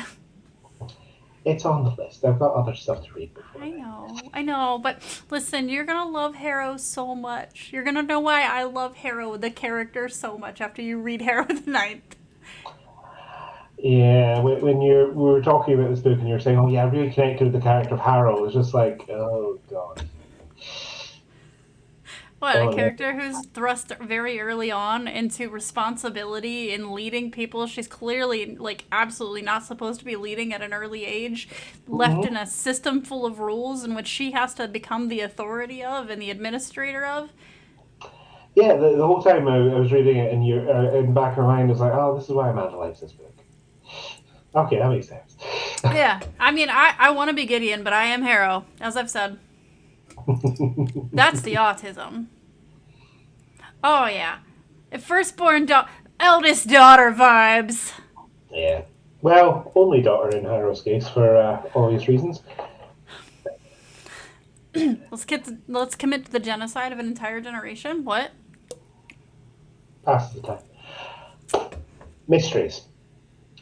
It's on the list. I've got other stuff to read before then. I know, but listen, you're gonna love Harrow so much. You're gonna know why I love Harrow, the character, so much after you read Harrow the Ninth. Yeah, when we were talking about this book and you're saying, "Oh yeah, I really connected with the character of Harold," it's just like, oh god, What, a oh no. character who's thrust very early on into responsibility in leading people she's clearly, like, absolutely not supposed to be leading at an early age, left in Mm-hmm. a system full of rules in which she has to become the authority of and the administrator of. Yeah, the whole time I was reading it, and in the back of my mind was like, "Oh, this is why Amanda likes this book." Okay, that makes sense. Yeah, I mean, I want to be Gideon, but I am Harrow, as I've said. That's the autism. Oh, yeah. Eldest daughter vibes. Yeah. Well, only daughter in Harold's case for obvious reasons. Let's commit to the genocide of an entire generation. What? Passes the time. Mysteries.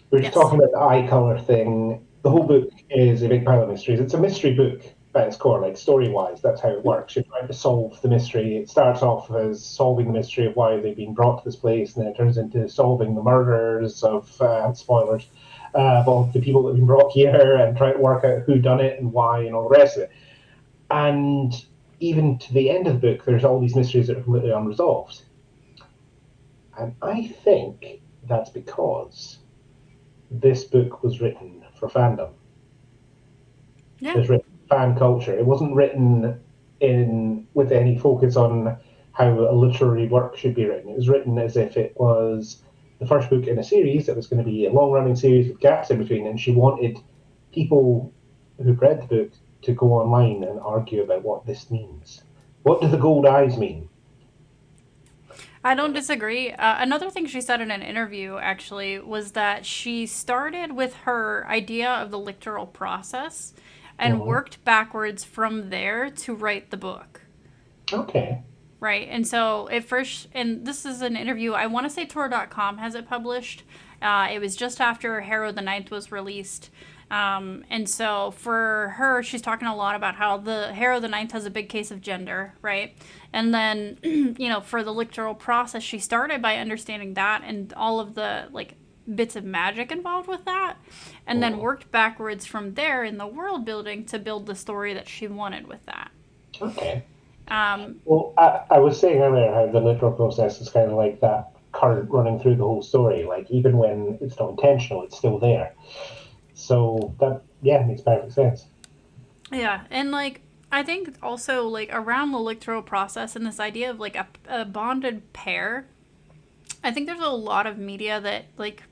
We were just Yes. talking about the eye color thing. The whole book is a big pile of mysteries. It's a mystery book at its core, like story wise. That's how it works. You're trying to solve the mystery. It starts off as solving the mystery of why they've been brought to this place, and then it turns into solving the murders of spoilers of the people that have been brought here, and trying to work out who done it and why, and all the rest of it. And even to the end of the book, there's all these mysteries that are completely unresolved. And I think that's because this book was written for fandom. Yeah. It was written fan culture. It wasn't written in with any focus on how a literary work should be written. It was written as if it was the first book in a series that was going to be a long running series with gaps in between, and she wanted people who read the book to go online and argue about what this means. What do the gold eyes mean? I don't disagree. Another thing she said in an interview actually was that she started with her idea of the lictorial process and Mm-hmm. worked backwards from there to write the book. Okay. Right. And so at first, and this is an interview, I want to say Tor.com has it published. It was just after Harrow the Ninth was released. And so for her, she's talking a lot about how the Harrow the Ninth has a big case of gender, right? And then, for the lictorial process, she started by understanding that and all of the like bits of magic involved with that, and then Mm. worked backwards from there in the world building to build the story that she wanted with that. Okay. Um, Well, I was saying earlier how the literal process is kind of like that current running through the whole story. Like even when it's not intentional, it's still there. So that yeah makes perfect sense. Yeah, and like I think also like around the electoral process and this idea of like a bonded pair, I think there's a lot of media that like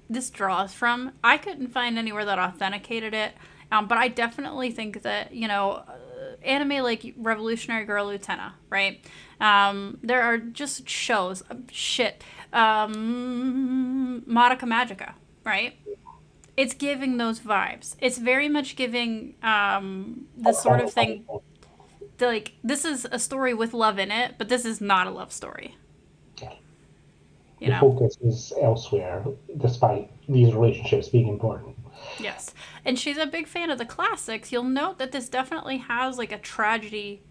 this draws from. I couldn't find anywhere that authenticated it, but I definitely think that anime like Revolutionary Girl Utena, right? There are just shows, Madoka Magica, right? It's giving those vibes. It's very much giving the sort of thing like this is a story with love in it, but this is not a love story. You The know? focus is elsewhere, despite these relationships being important. Yes. And she's a big fan of the classics. You'll note that this definitely has like a tragedy.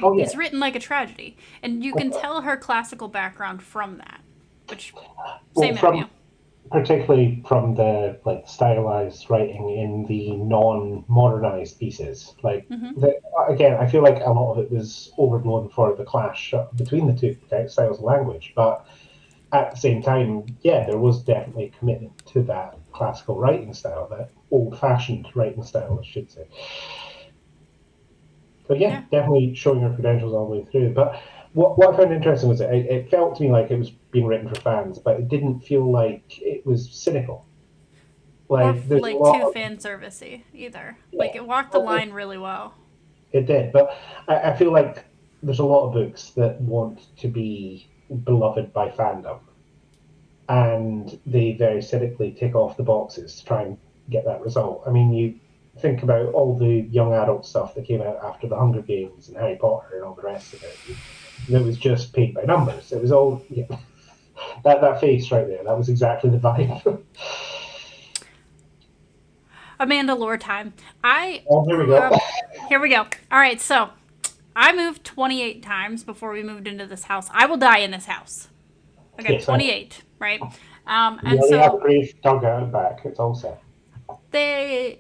Oh It's yeah. written like a tragedy, and you can tell her classical background from that. Which Well, same interview. from particularly from the like stylized writing in the non-modernized pieces, like Hmm. again, I feel like a lot of it was overblown for the clash between the two styles of language, but at the same time, yeah, there was definitely a commitment to that classical writing style, that old-fashioned writing style, I should say. So yeah, Yeah. definitely showing her credentials all the way through. But what I found interesting was it felt to me like it was being written for fans, but it didn't feel like it was cynical. Or Like there's a like lot too of fan servicey either. Like yeah, it walked the line really well. it did, but I feel like there's a lot of books that want to be beloved by fandom, and they very cynically tick off the boxes to try and get that result. I mean, you think about all the young adult stuff that came out after the Hunger Games and Harry Potter and all the rest of it. It was just paint by numbers. It was all yeah. That face right there. That was exactly the vibe. Amanda Lore time. I Oh, here we grew go. up. Here we go. All right, so I moved 28 times before we moved into this house. I will die in this house. Okay, Yes, I, 28, right? we And already have so a grave dug out back. It's all set.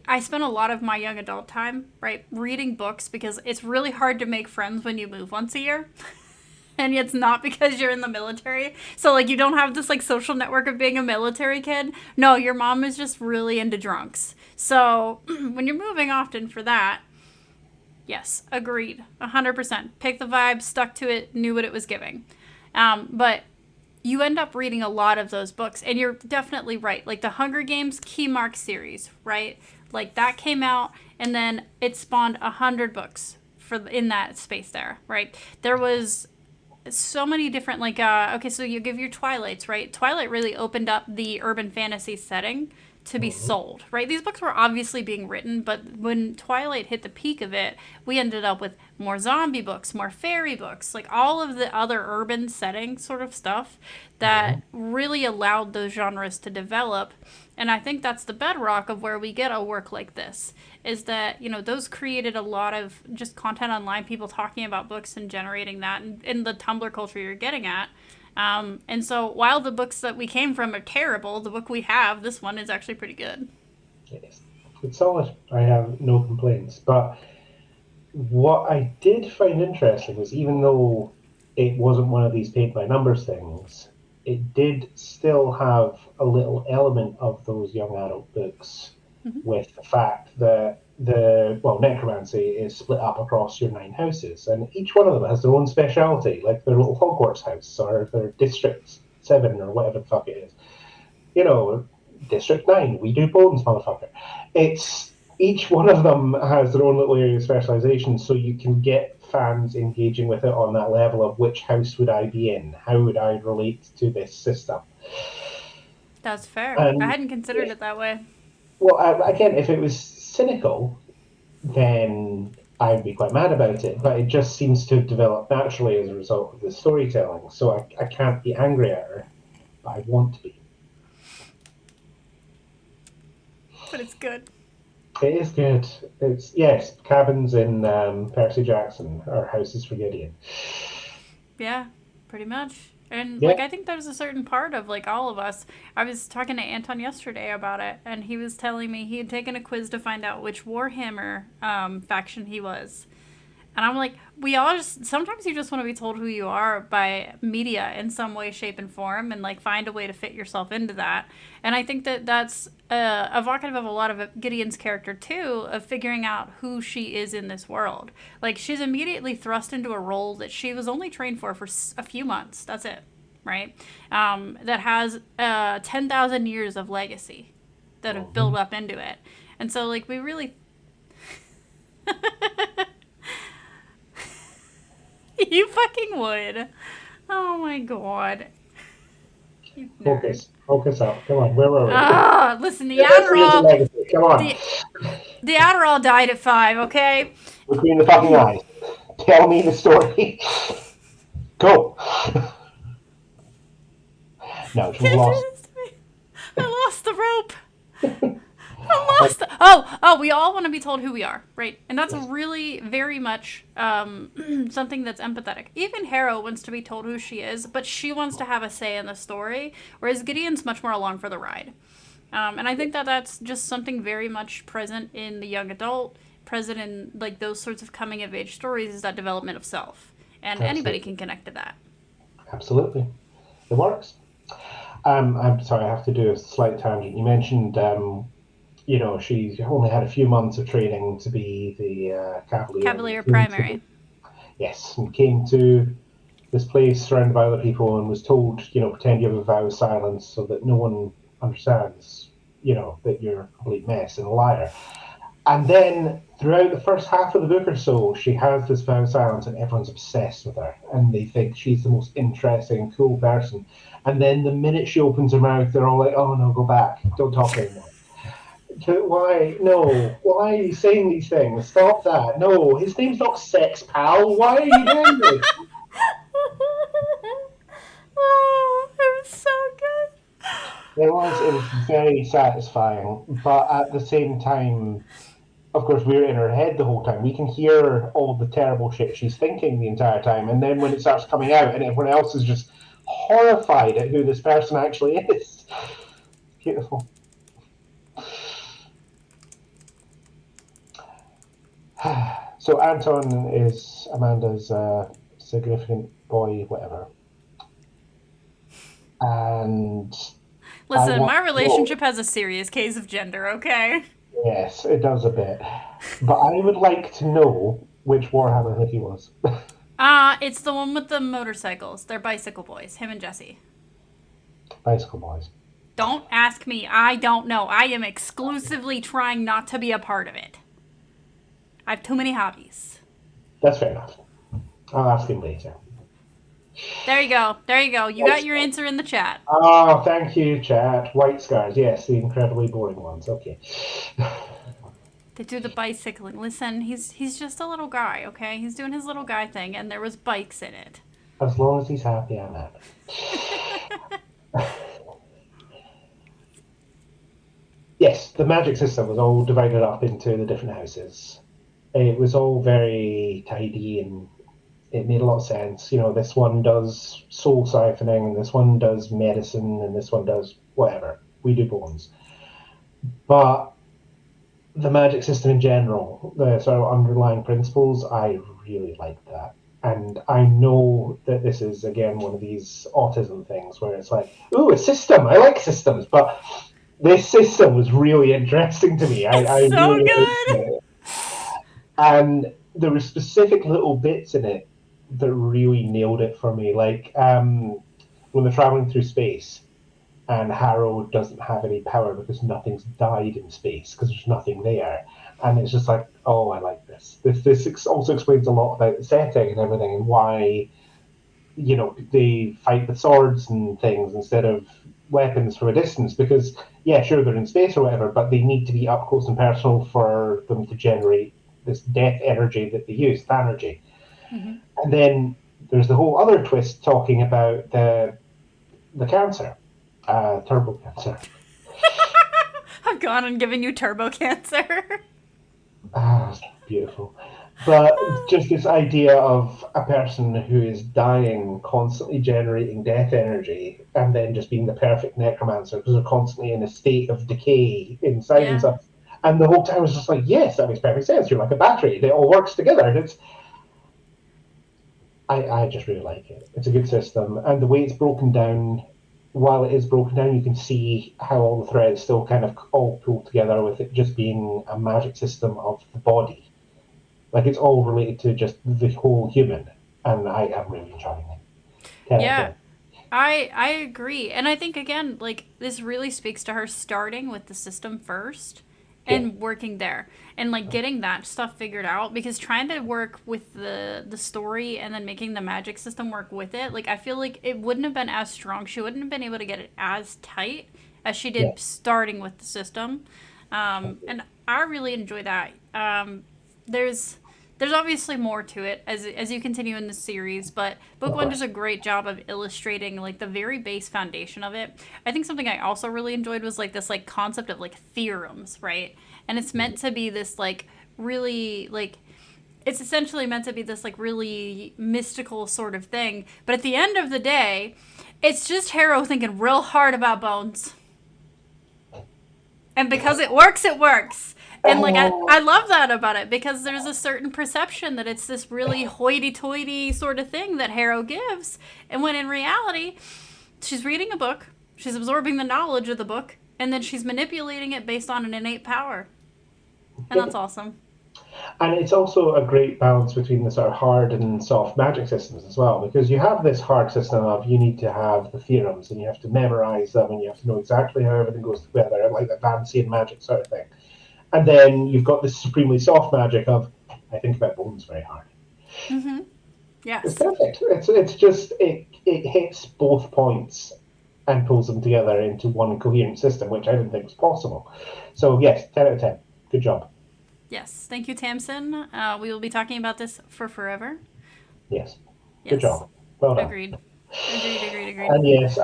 I spent a lot of my young adult time, right, reading books because it's really hard to make friends when you move once a year. And it's not because you're in the military. So like you don't have this like social network of being a military kid. No, your mom is just really into drunks. So when you're moving often for that, yes, agreed. 100%. Pick the vibe, stuck to it, knew what it was giving. But you end up reading a lot of those books, and you're definitely right. Like the Hunger Games Key Mark series, right? Like that came out, and then it spawned 100 books in that space there, right? There was so many different okay, so you give your Twilights, right? Twilight really opened up the urban fantasy setting to be Mm-hmm. sold, right? These books were obviously being written, but when Twilight hit the peak of it, we ended up with more zombie books, more fairy books, like all of the other urban setting sort of stuff Mm-hmm. that really allowed those genres to develop. And I think that's the bedrock of where we get a work like this is that, those created a lot of just content online, people talking about books and generating that in the Tumblr culture you're getting at. And so while the books that we came from are terrible, the book we have, this one is actually pretty good. Yes, it's solid. I have no complaints. But what I did find interesting was even though it wasn't one of these paint by numbers things, it did still have a little element of those young adult books Mm-hmm. with the fact that necromancy is split up across your 9 houses, and each one of them has their own speciality, like their little Hogwarts house or their District 7 or whatever the fuck it is. District 9, we do bones, motherfucker. It's each one of them has their own little area of specialization, so you can get fans engaging with it on that level of which house would I be in? How would I relate to this system? That's fair. And I hadn't considered it that way. well, again, if it was cynical, then I'd be quite mad about it. But it just seems to have developed naturally as a result of the storytelling. So I can't be angry at her, but I want to be. But it's good. It is good. It's yes, cabins in Percy Jackson or houses for Gideon. Yeah, pretty much. And Yeah. like I think there's a certain part of like all of us. I was talking to Anton yesterday about it, and he was telling me he had taken a quiz to find out which Warhammer faction he was. And I'm like, we all just sometimes you just want to be told who you are by media in some way, shape, and form, and like find a way to fit yourself into that. And I think that that's evocative of a lot of Gideon's character too, of figuring out who she is in this world. Like she's immediately thrust into a role that she was only trained for a few months. That's it, right? That has 10,000 years of legacy that have built up into it, and so like we really. You fucking would. Oh my god. You nerd. Focus up. Come on, where were we? Listen, the Adderall. Come on. The Adderall died at 5, okay? Between the fucking eyes. Tell me the story. Go. No, she's lost. I lost the rope. I lost the... Oh, we all want to be told who we are, right? And that's really very much something that's empathetic. Even Harrow wants to be told who she is, but she wants to have a say in the story, whereas Gideon's much more along for the ride. And I think that that's just something very much present in the young adult, present in like those sorts of coming of age stories, is that development of self. And anybody can connect to that. Absolutely. It works. I'm sorry, I have to do a slight tangent. You mentioned she only had a few months of training to be the Cavalier primary. Yes, and came to this place surrounded by other people and was told, pretend you have a vow of silence so that no one understands, that you're a complete mess and a liar. And then throughout the first half of the book or so, she has this vow of silence and everyone's obsessed with her and they think she's the most interesting, cool person. And then the minute she opens her mouth, they're all like, oh no, go back, don't talk anymore. Why? No. Why are you saying these things? Stop that. No, his name's not Sex Pal. Why are you doing this? Oh, it was so good. It was very satisfying, but at the same time, of course, we're in her head the whole time. We can hear all the terrible shit she's thinking the entire time, and then when it starts coming out, and everyone else is just horrified at who this person actually is. Beautiful. So Anton is Amanda's significant boy, whatever. And listen, my relationship has a serious case of gender, okay? Yes, it does a bit. But I would like to know which Warhammer he was. It's the one with the motorcycles. They're bicycle boys, him and Jesse. Bicycle boys. Don't ask me. I don't know. I am exclusively trying not to be a part of it. I have too many hobbies. That's fair enough. I'll ask him later. There you go. You got your answer in the chat. Oh, thank you, chat. White scars. Yes, the incredibly boring ones. Okay. They do the bicycling. Listen, he's just a little guy, okay? He's doing his little guy thing, and there was bikes in it. As long as he's happy, I'm happy. Yes, the magic system was all divided up into the different houses. It was all very tidy and it made a lot of sense. This one does soul siphoning, and this one does medicine, and this one does whatever. We do bones. But the magic system in general, the sort of underlying principles, I really liked that. And I know that this is, again, one of these autism things where it's like, ooh, a system. I like systems. But this system was really interesting to me. It's so good. And there were specific little bits in it that really nailed it for me. Like when they're traveling through space and Harrow doesn't have any power because nothing's died in space because there's nothing there. And it's just like, oh, I like this. This also explains a lot about the setting and everything and why they fight with swords and things instead of weapons from a distance because yeah, sure they're in space or whatever, but they need to be up close and personal for them to generate this death energy that they use, energy. Mm-hmm. And then there's the whole other twist talking about the cancer, turbo cancer. I've gone and given you turbo cancer. Ah, beautiful. But just this idea of a person who is dying, constantly generating death energy, and then just being the perfect necromancer because they're constantly in a state of decay inside Yeah. themselves. And the whole time was just like, yes, that makes perfect sense. You're like a battery. It all works together. I just really like it. It's a good system. And the way it's broken down, while it is broken down, you can see how all the threads still kind of all pull together with it just being a magic system of the body. Like it's all related to just the whole human, and I'm really enjoying it. 10 out of Yeah. 10. I agree. And I think again, like this really speaks to her starting with the system first Yeah, and working there and like getting that stuff figured out because trying to work with the story and then making the magic system work with it, like I feel like it wouldn't have been as strong. She wouldn't have been able to get it as tight as she yeah, did starting with the system. And I really enjoy that. There's there's obviously more to it as you continue in the series, but book of one does course. a great job of illustrating like the very base foundation of it. I think something I also really enjoyed was like this like concept of like theorems, right? And it's meant to be this like really like it's essentially meant to be this like really mystical sort of thing, but at the end of the day, it's just Harrow thinking real hard about bones. And because it works, it works. And like I Oh, love that about it because there's a certain perception that it's this really hoity-toity sort of thing that Harrow gives, and when in reality, she's reading a book, she's absorbing the knowledge of the book, and then she's manipulating it based on an innate power, and that's yep. awesome. And it's also a great balance between the sort of hard and soft magic systems as well, because you have this hard system of you need to have the theorems and you have to memorize them and you have to know exactly how everything goes together, like the fancy magic sort of thing. And then you've got this supremely soft magic of I think about bones very hard. Mm-hmm. It's Yes. perfect. It's just it hits both points and pulls them together into one coherent system, which I didn't think was possible. So yes, 10 out of 10. Good job. Yes. Thank you, Tamsyn. We will be talking about this for forever. Yes, good Yes. job. Well done. Agreed. Agreed. Agreed. Agreed. And yes,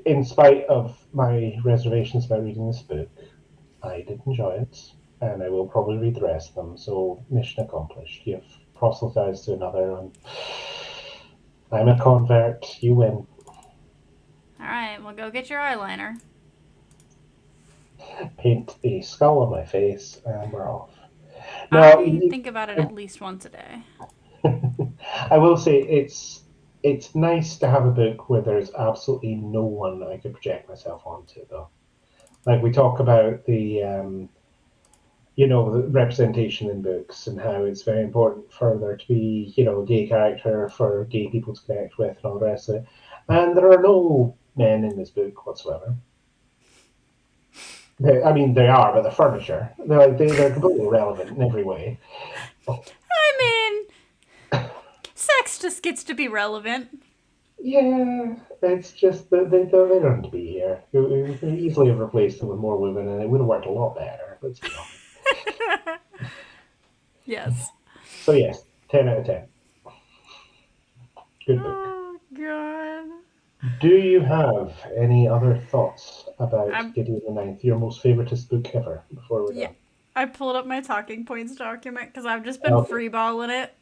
in spite of my reservations about reading this book, I did enjoy it, and I will probably read the rest of them. So mission accomplished. You've proselytized to another, and I'm a convert. You win. All right. Well, go get your eyeliner. Paint a skull on my face, and we're off. Now, I think about it at least once a day. I will say it's nice to have a book where there's absolutely no one I could project myself onto, though. Like we talk about the representation in books and how it's very important for there to be, a gay character for gay people to connect with and all the rest of it. And there are no men in this book whatsoever. I mean, they are, but they're furniture. They're completely irrelevant in every way. I mean, sex just gets to be relevant. Yeah, it's just that they don't need to be here. We could easily have replaced them with more women, and it would have worked a lot better. Let's be honest. Yes. So yes, 10 out of 10. Good book. Oh god. Do you have any other thoughts about I Gideon the Ninth, your most favoritist book ever? Before we're yeah. done. I pulled up my talking points document because I've just been Okay. freeballing it,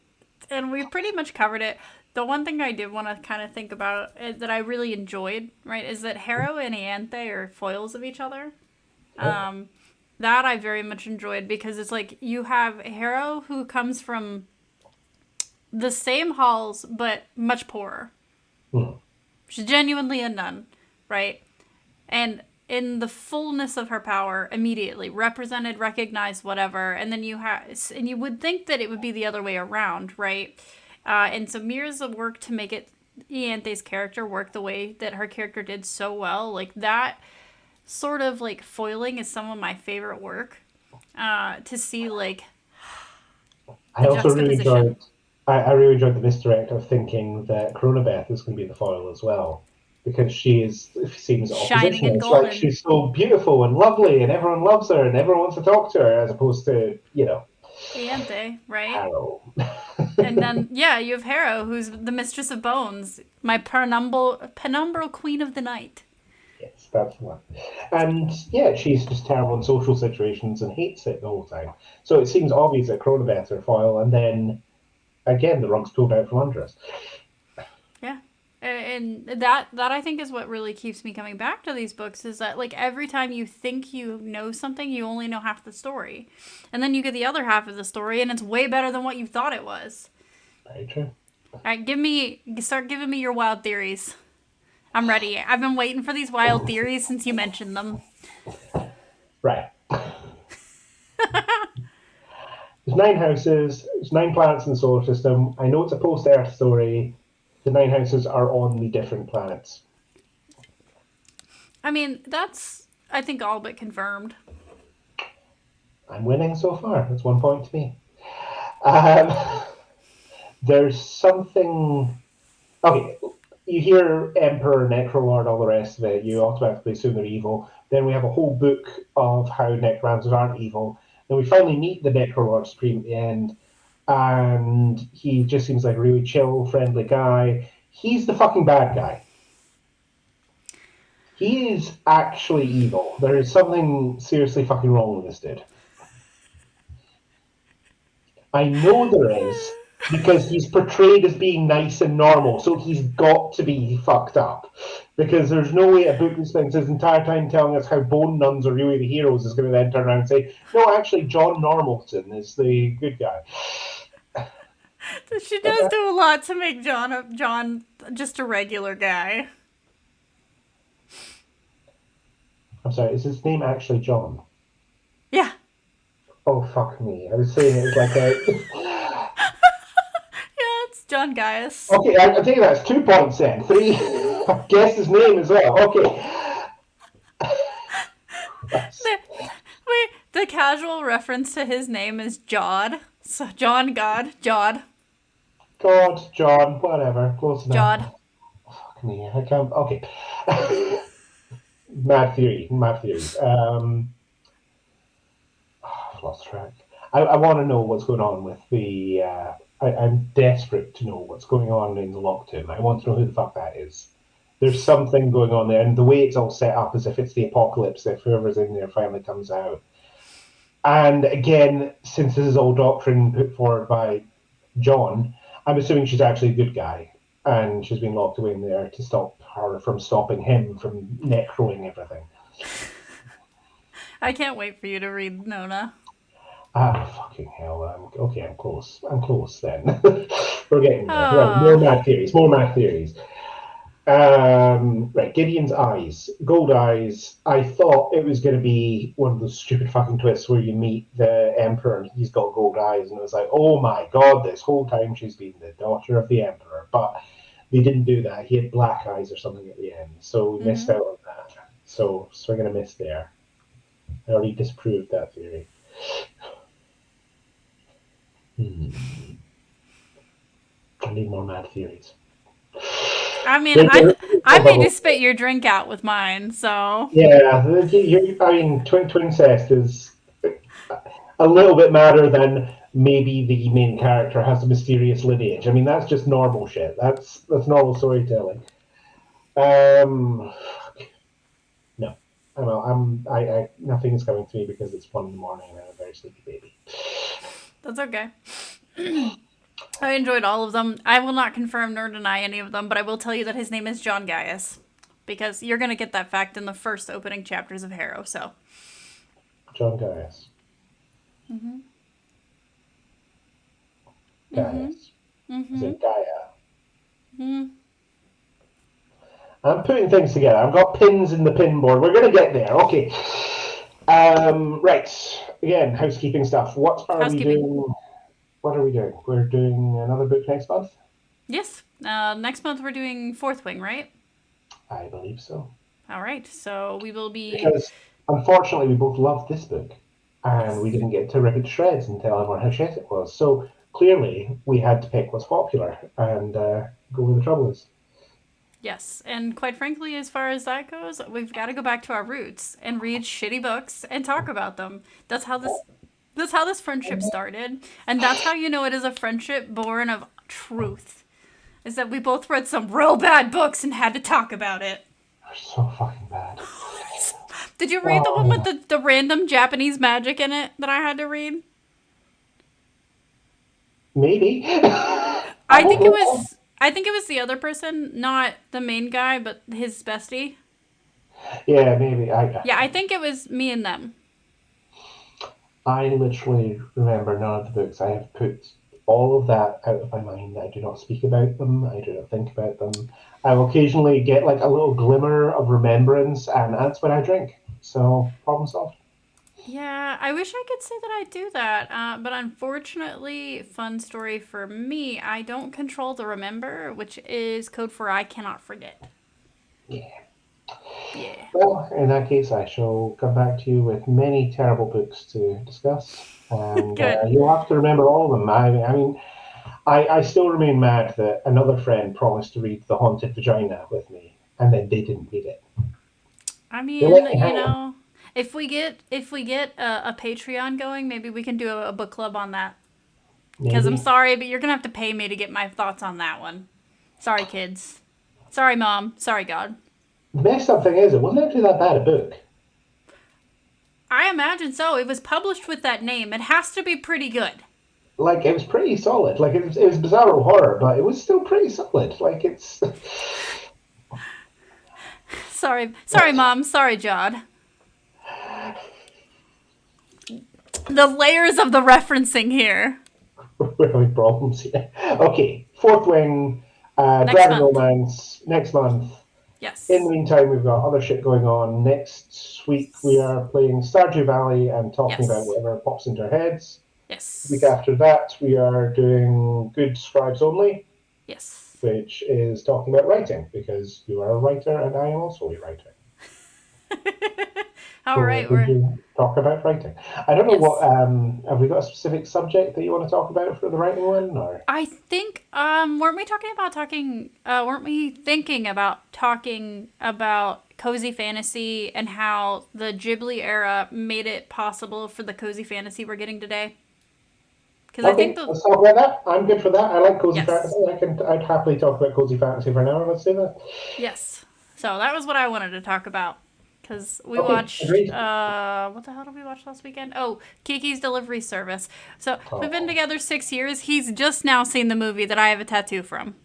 and we pretty much covered it. The one thing I did want to kind of think about that I really enjoyed, right, is that Harrow and Ianthe are foils of each other. Yep. Um, that I very much enjoyed because it's like you have Harrow who comes from the same halls but much poorer. Hmm. She's genuinely a nun, right? And in the fullness of her power immediately, represented, recognized, whatever. And then and you would think that it would be the other way around, right? And so Mir's work to make it Ianthe's character work the way that her character did so well, like that sort of like foiling is some of my favorite work. To see like I the also really juxtaposition. enjoyed. I really enjoyed the misdirect of thinking that Cronabeth is going to be the foil as well, because she seems Shining oppositional. and It's like golden. she's so beautiful and lovely, and everyone loves her, and everyone wants to talk to her, as opposed to Ianthe, right? Harrow. And then, yeah, you have Harrow, who's the mistress of bones, my penumbral queen of the night. Yes, that's the one. And yeah, she's just terrible in social situations and hates it the whole time. So it seems obvious that Cronabeth's her foil, and then again the rug's pulled out from under us. Yeah. And that I think is what really keeps me coming back to these books is that like every time you think you know something, you only know half the story. And then you get the other half of the story and it's way better than what you thought it was. Very true. All right, start giving me your wild theories. I'm ready. I've been waiting for these wild theories since you mentioned them. Right. There's 9 houses, there's 9 planets in the solar system. I know it's a post Earth story. The 9 houses are on the different planets. I mean, that's, I think, all but confirmed. I'm winning so far. That's 1 point to me. Um, there's something. Okay, you hear Emperor, Necrolord, all the rest of it. You automatically assume they're evil. Then we have a whole book of how Necromancers aren't evil. Then we finally meet the Necrolord Supreme at the end, and he just seems like a really chill, friendly guy. He's the fucking bad guy. He is actually evil. There is something seriously fucking wrong with this dude. I know there is, because he's portrayed as being nice and normal, so he's got to be fucked up. Because there's no way a book that spends his entire time telling us how bone nuns are really the heroes is going to then turn around and say, no, actually, John Normalton is the good guy. She does do a lot to make John just a regular guy. I'm sorry, is his name actually John? Yeah. Oh, fuck me. I was saying it was like a. Yeah, it's John Gaius. Okay, I think that's 2 points then. 3. Guess his name as well. Okay. Wait, the casual reference to his name is Jod. So John Jod. God, John, whatever. Close enough. Jod. Fuck me. I can't. Okay. Mad theories. I've lost track. I want to know what's going on with the. I'm desperate to know what's going on in the lock tomb. I want to know who the fuck that is. There's something going on there, and the way it's all set up is if it's the apocalypse, if whoever's in there finally comes out. And again, since this is all doctrine put forward by John, I'm assuming she's actually a good guy, and she's been locked away in there to stop her from stopping him from necroing everything. I can't wait for you to read Nona. Ah, fucking hell. Okay, I'm close. I'm close then. We're getting there. Right, more Oh. mad theories. Right, Gideon's eyes. Gold eyes. I thought it was going to be one of those stupid fucking twists where you meet the Emperor and he's got gold eyes, and it was like, oh my god, this whole time she's been the daughter of the Emperor. But they didn't do that. He had black eyes or something at the end, so we missed out on that. So swing and a miss there. I already disproved that theory. I need more mad theories. I mean, I made you spit your drink out with mine, so. Yeah, I mean, Twincest is a little bit madder than maybe the main character has a mysterious lineage. I mean, that's just normal shit. That's normal storytelling. No, nothing is coming to me because it's 1 a.m. and I'm a very sleepy baby. That's okay. I enjoyed all of them. I will not confirm nor deny any of them, but I will tell you that his name is John Gaius. Because you're going to get that fact in the first opening chapters of Harrow, so. John Gaius. Gaius. Is it Gaia? I'm putting things together. I've got pins in the pin board. We're going to get there. Okay. Right. Again, housekeeping stuff. What are we Housekeeping. doing? What are we doing? We're doing another book next month? Yes. Next month we're doing Fourth Wing, right? I believe so. All right. So we will be. Because unfortunately, we both loved this book, and we Yes. didn't get to rip it to shreds and tell everyone how shit it was. So clearly, we had to pick what's popular and go where the trouble is. Yes. And quite frankly, as far as that goes, we've got to go back to our roots and read shitty books and talk about them. That's how this. That's how this friendship started, and that's how you know it is a friendship born of truth. Is that we both read some real bad books and had to talk about it. They're so fucking bad. Did you read the one with the random Japanese magic in it that I had to read? Maybe. I think it was the other person, not the main guy, but his bestie. Yeah, maybe. Yeah, I think it was me and them. I literally remember none of the books. I have put all of that out of my mind. I do not speak about them. I do not think about them. I will occasionally get like a little glimmer of remembrance, and that's when I drink. So, problem solved. Yeah, I wish I could say that I do that, but unfortunately, fun story for me, I don't control the remember, which is code for I cannot forget. Yeah. Yeah. Well, in that case, I shall come back to you with many terrible books to discuss, and Good. you'll have to remember all of them. I mean, I still remain mad that another friend promised to read The Haunted Vagina with me, and then they didn't read it. I They let mean, me hang on. if we get a Patreon going, maybe we can do a book club on that. Because I'm Maybe. sorry, but you're gonna have to pay me to get my thoughts on that one. Sorry, kids. Sorry, mom. Sorry, God. The messed up thing is, it wasn't actually that bad a book. I imagine so. It was published with that name. It has to be pretty good. Like, it was pretty solid. Like, it was bizarro horror, but it was still pretty solid. Like, it's. Sorry, mom. Sorry, Jod. The layers of the referencing here. We're having problems here. Okay, Fourth Wing, Next Dragon month. Romance, next month. In the Yes. meantime, we've got other shit going on. Next week, we are playing Stardew Valley and talking about Yes. whatever pops into our heads. The week Yes. after that, we are doing Good Scribes Only, Yes. which is talking about writing, because you are a writer and I am also a writer. All So right. we We're do talk about writing. I don't know what, yes. have we got a specific subject that you want to talk about for the writing one, or? I think weren't we thinking about talking about cozy fantasy and how the Ghibli era made it possible for the cozy fantasy we're getting today? Because I think Okay, the let's talk about that. I'm good for that. I like cozy fantasy. yes. I'd happily talk about cozy fantasy for an hour. Let's do that. Yes. So that was what I wanted to talk about. Because we Okay, watched, agreed. what the hell did we watch last weekend? Oh, Kiki's Delivery Service. So we've been Oh, together 6 years. He's just now seen the movie that I have a tattoo from.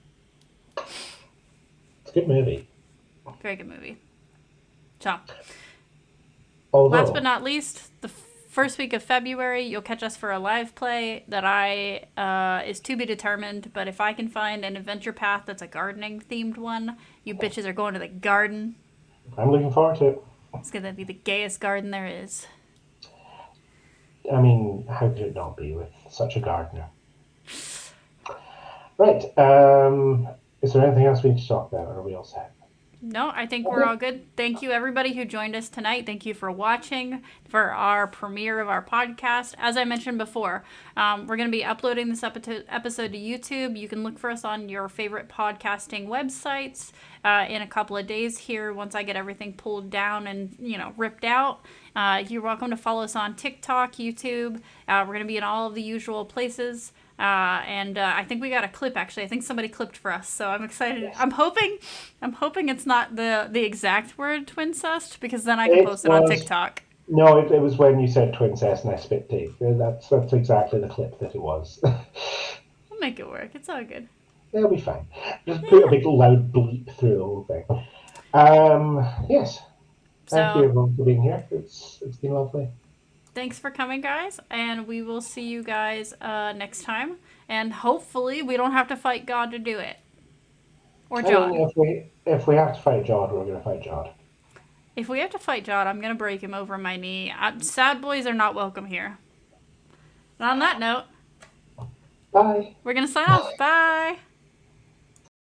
it's a good movie. Very good movie. So, last but Although, not least, the first week of February, you'll catch us for a live play that is to be determined. But if I can find an adventure path that's a gardening themed one, you bitches are going to the garden. I'm looking forward to it. It's gonna be the gayest garden there is. I mean, how could it not be with such a gardener? Right. Is there anything else we need to talk about, or are we all set? No, I think we're Okay. all good. Thank you, everybody who joined us tonight. Thank you for watching for our premiere of our podcast. As I mentioned before, we're going to be uploading this episode to YouTube. You can look for us on your favorite podcasting websites in a couple of days here once I get everything pulled down and, ripped out. You're welcome to follow us on TikTok, YouTube. We're going to be in all of the usual places. And I think we got a clip actually. I think somebody clipped for us, so I'm excited. Yes. I'm hoping it's not the exact word twincest because then I can It post it on was TikTok. no. It was when you said twincest and I spit tea. That's exactly the clip that it was. We'll make it work. It's all good. It'll be fine. Just put a Yeah. big loud bleep through the whole thing. Yes. Thank you So everyone for being here. It's been lovely. thanks for coming, guys, and we will see you guys next time. And hopefully we don't have to fight God to do it. Or I mean, John. if we have to fight Jod, we're gonna fight Jod. If we have to fight John, I'm going to break him over my knee. Sad boys are not welcome here. And on that note, Bye. we're going to sign off. Bye.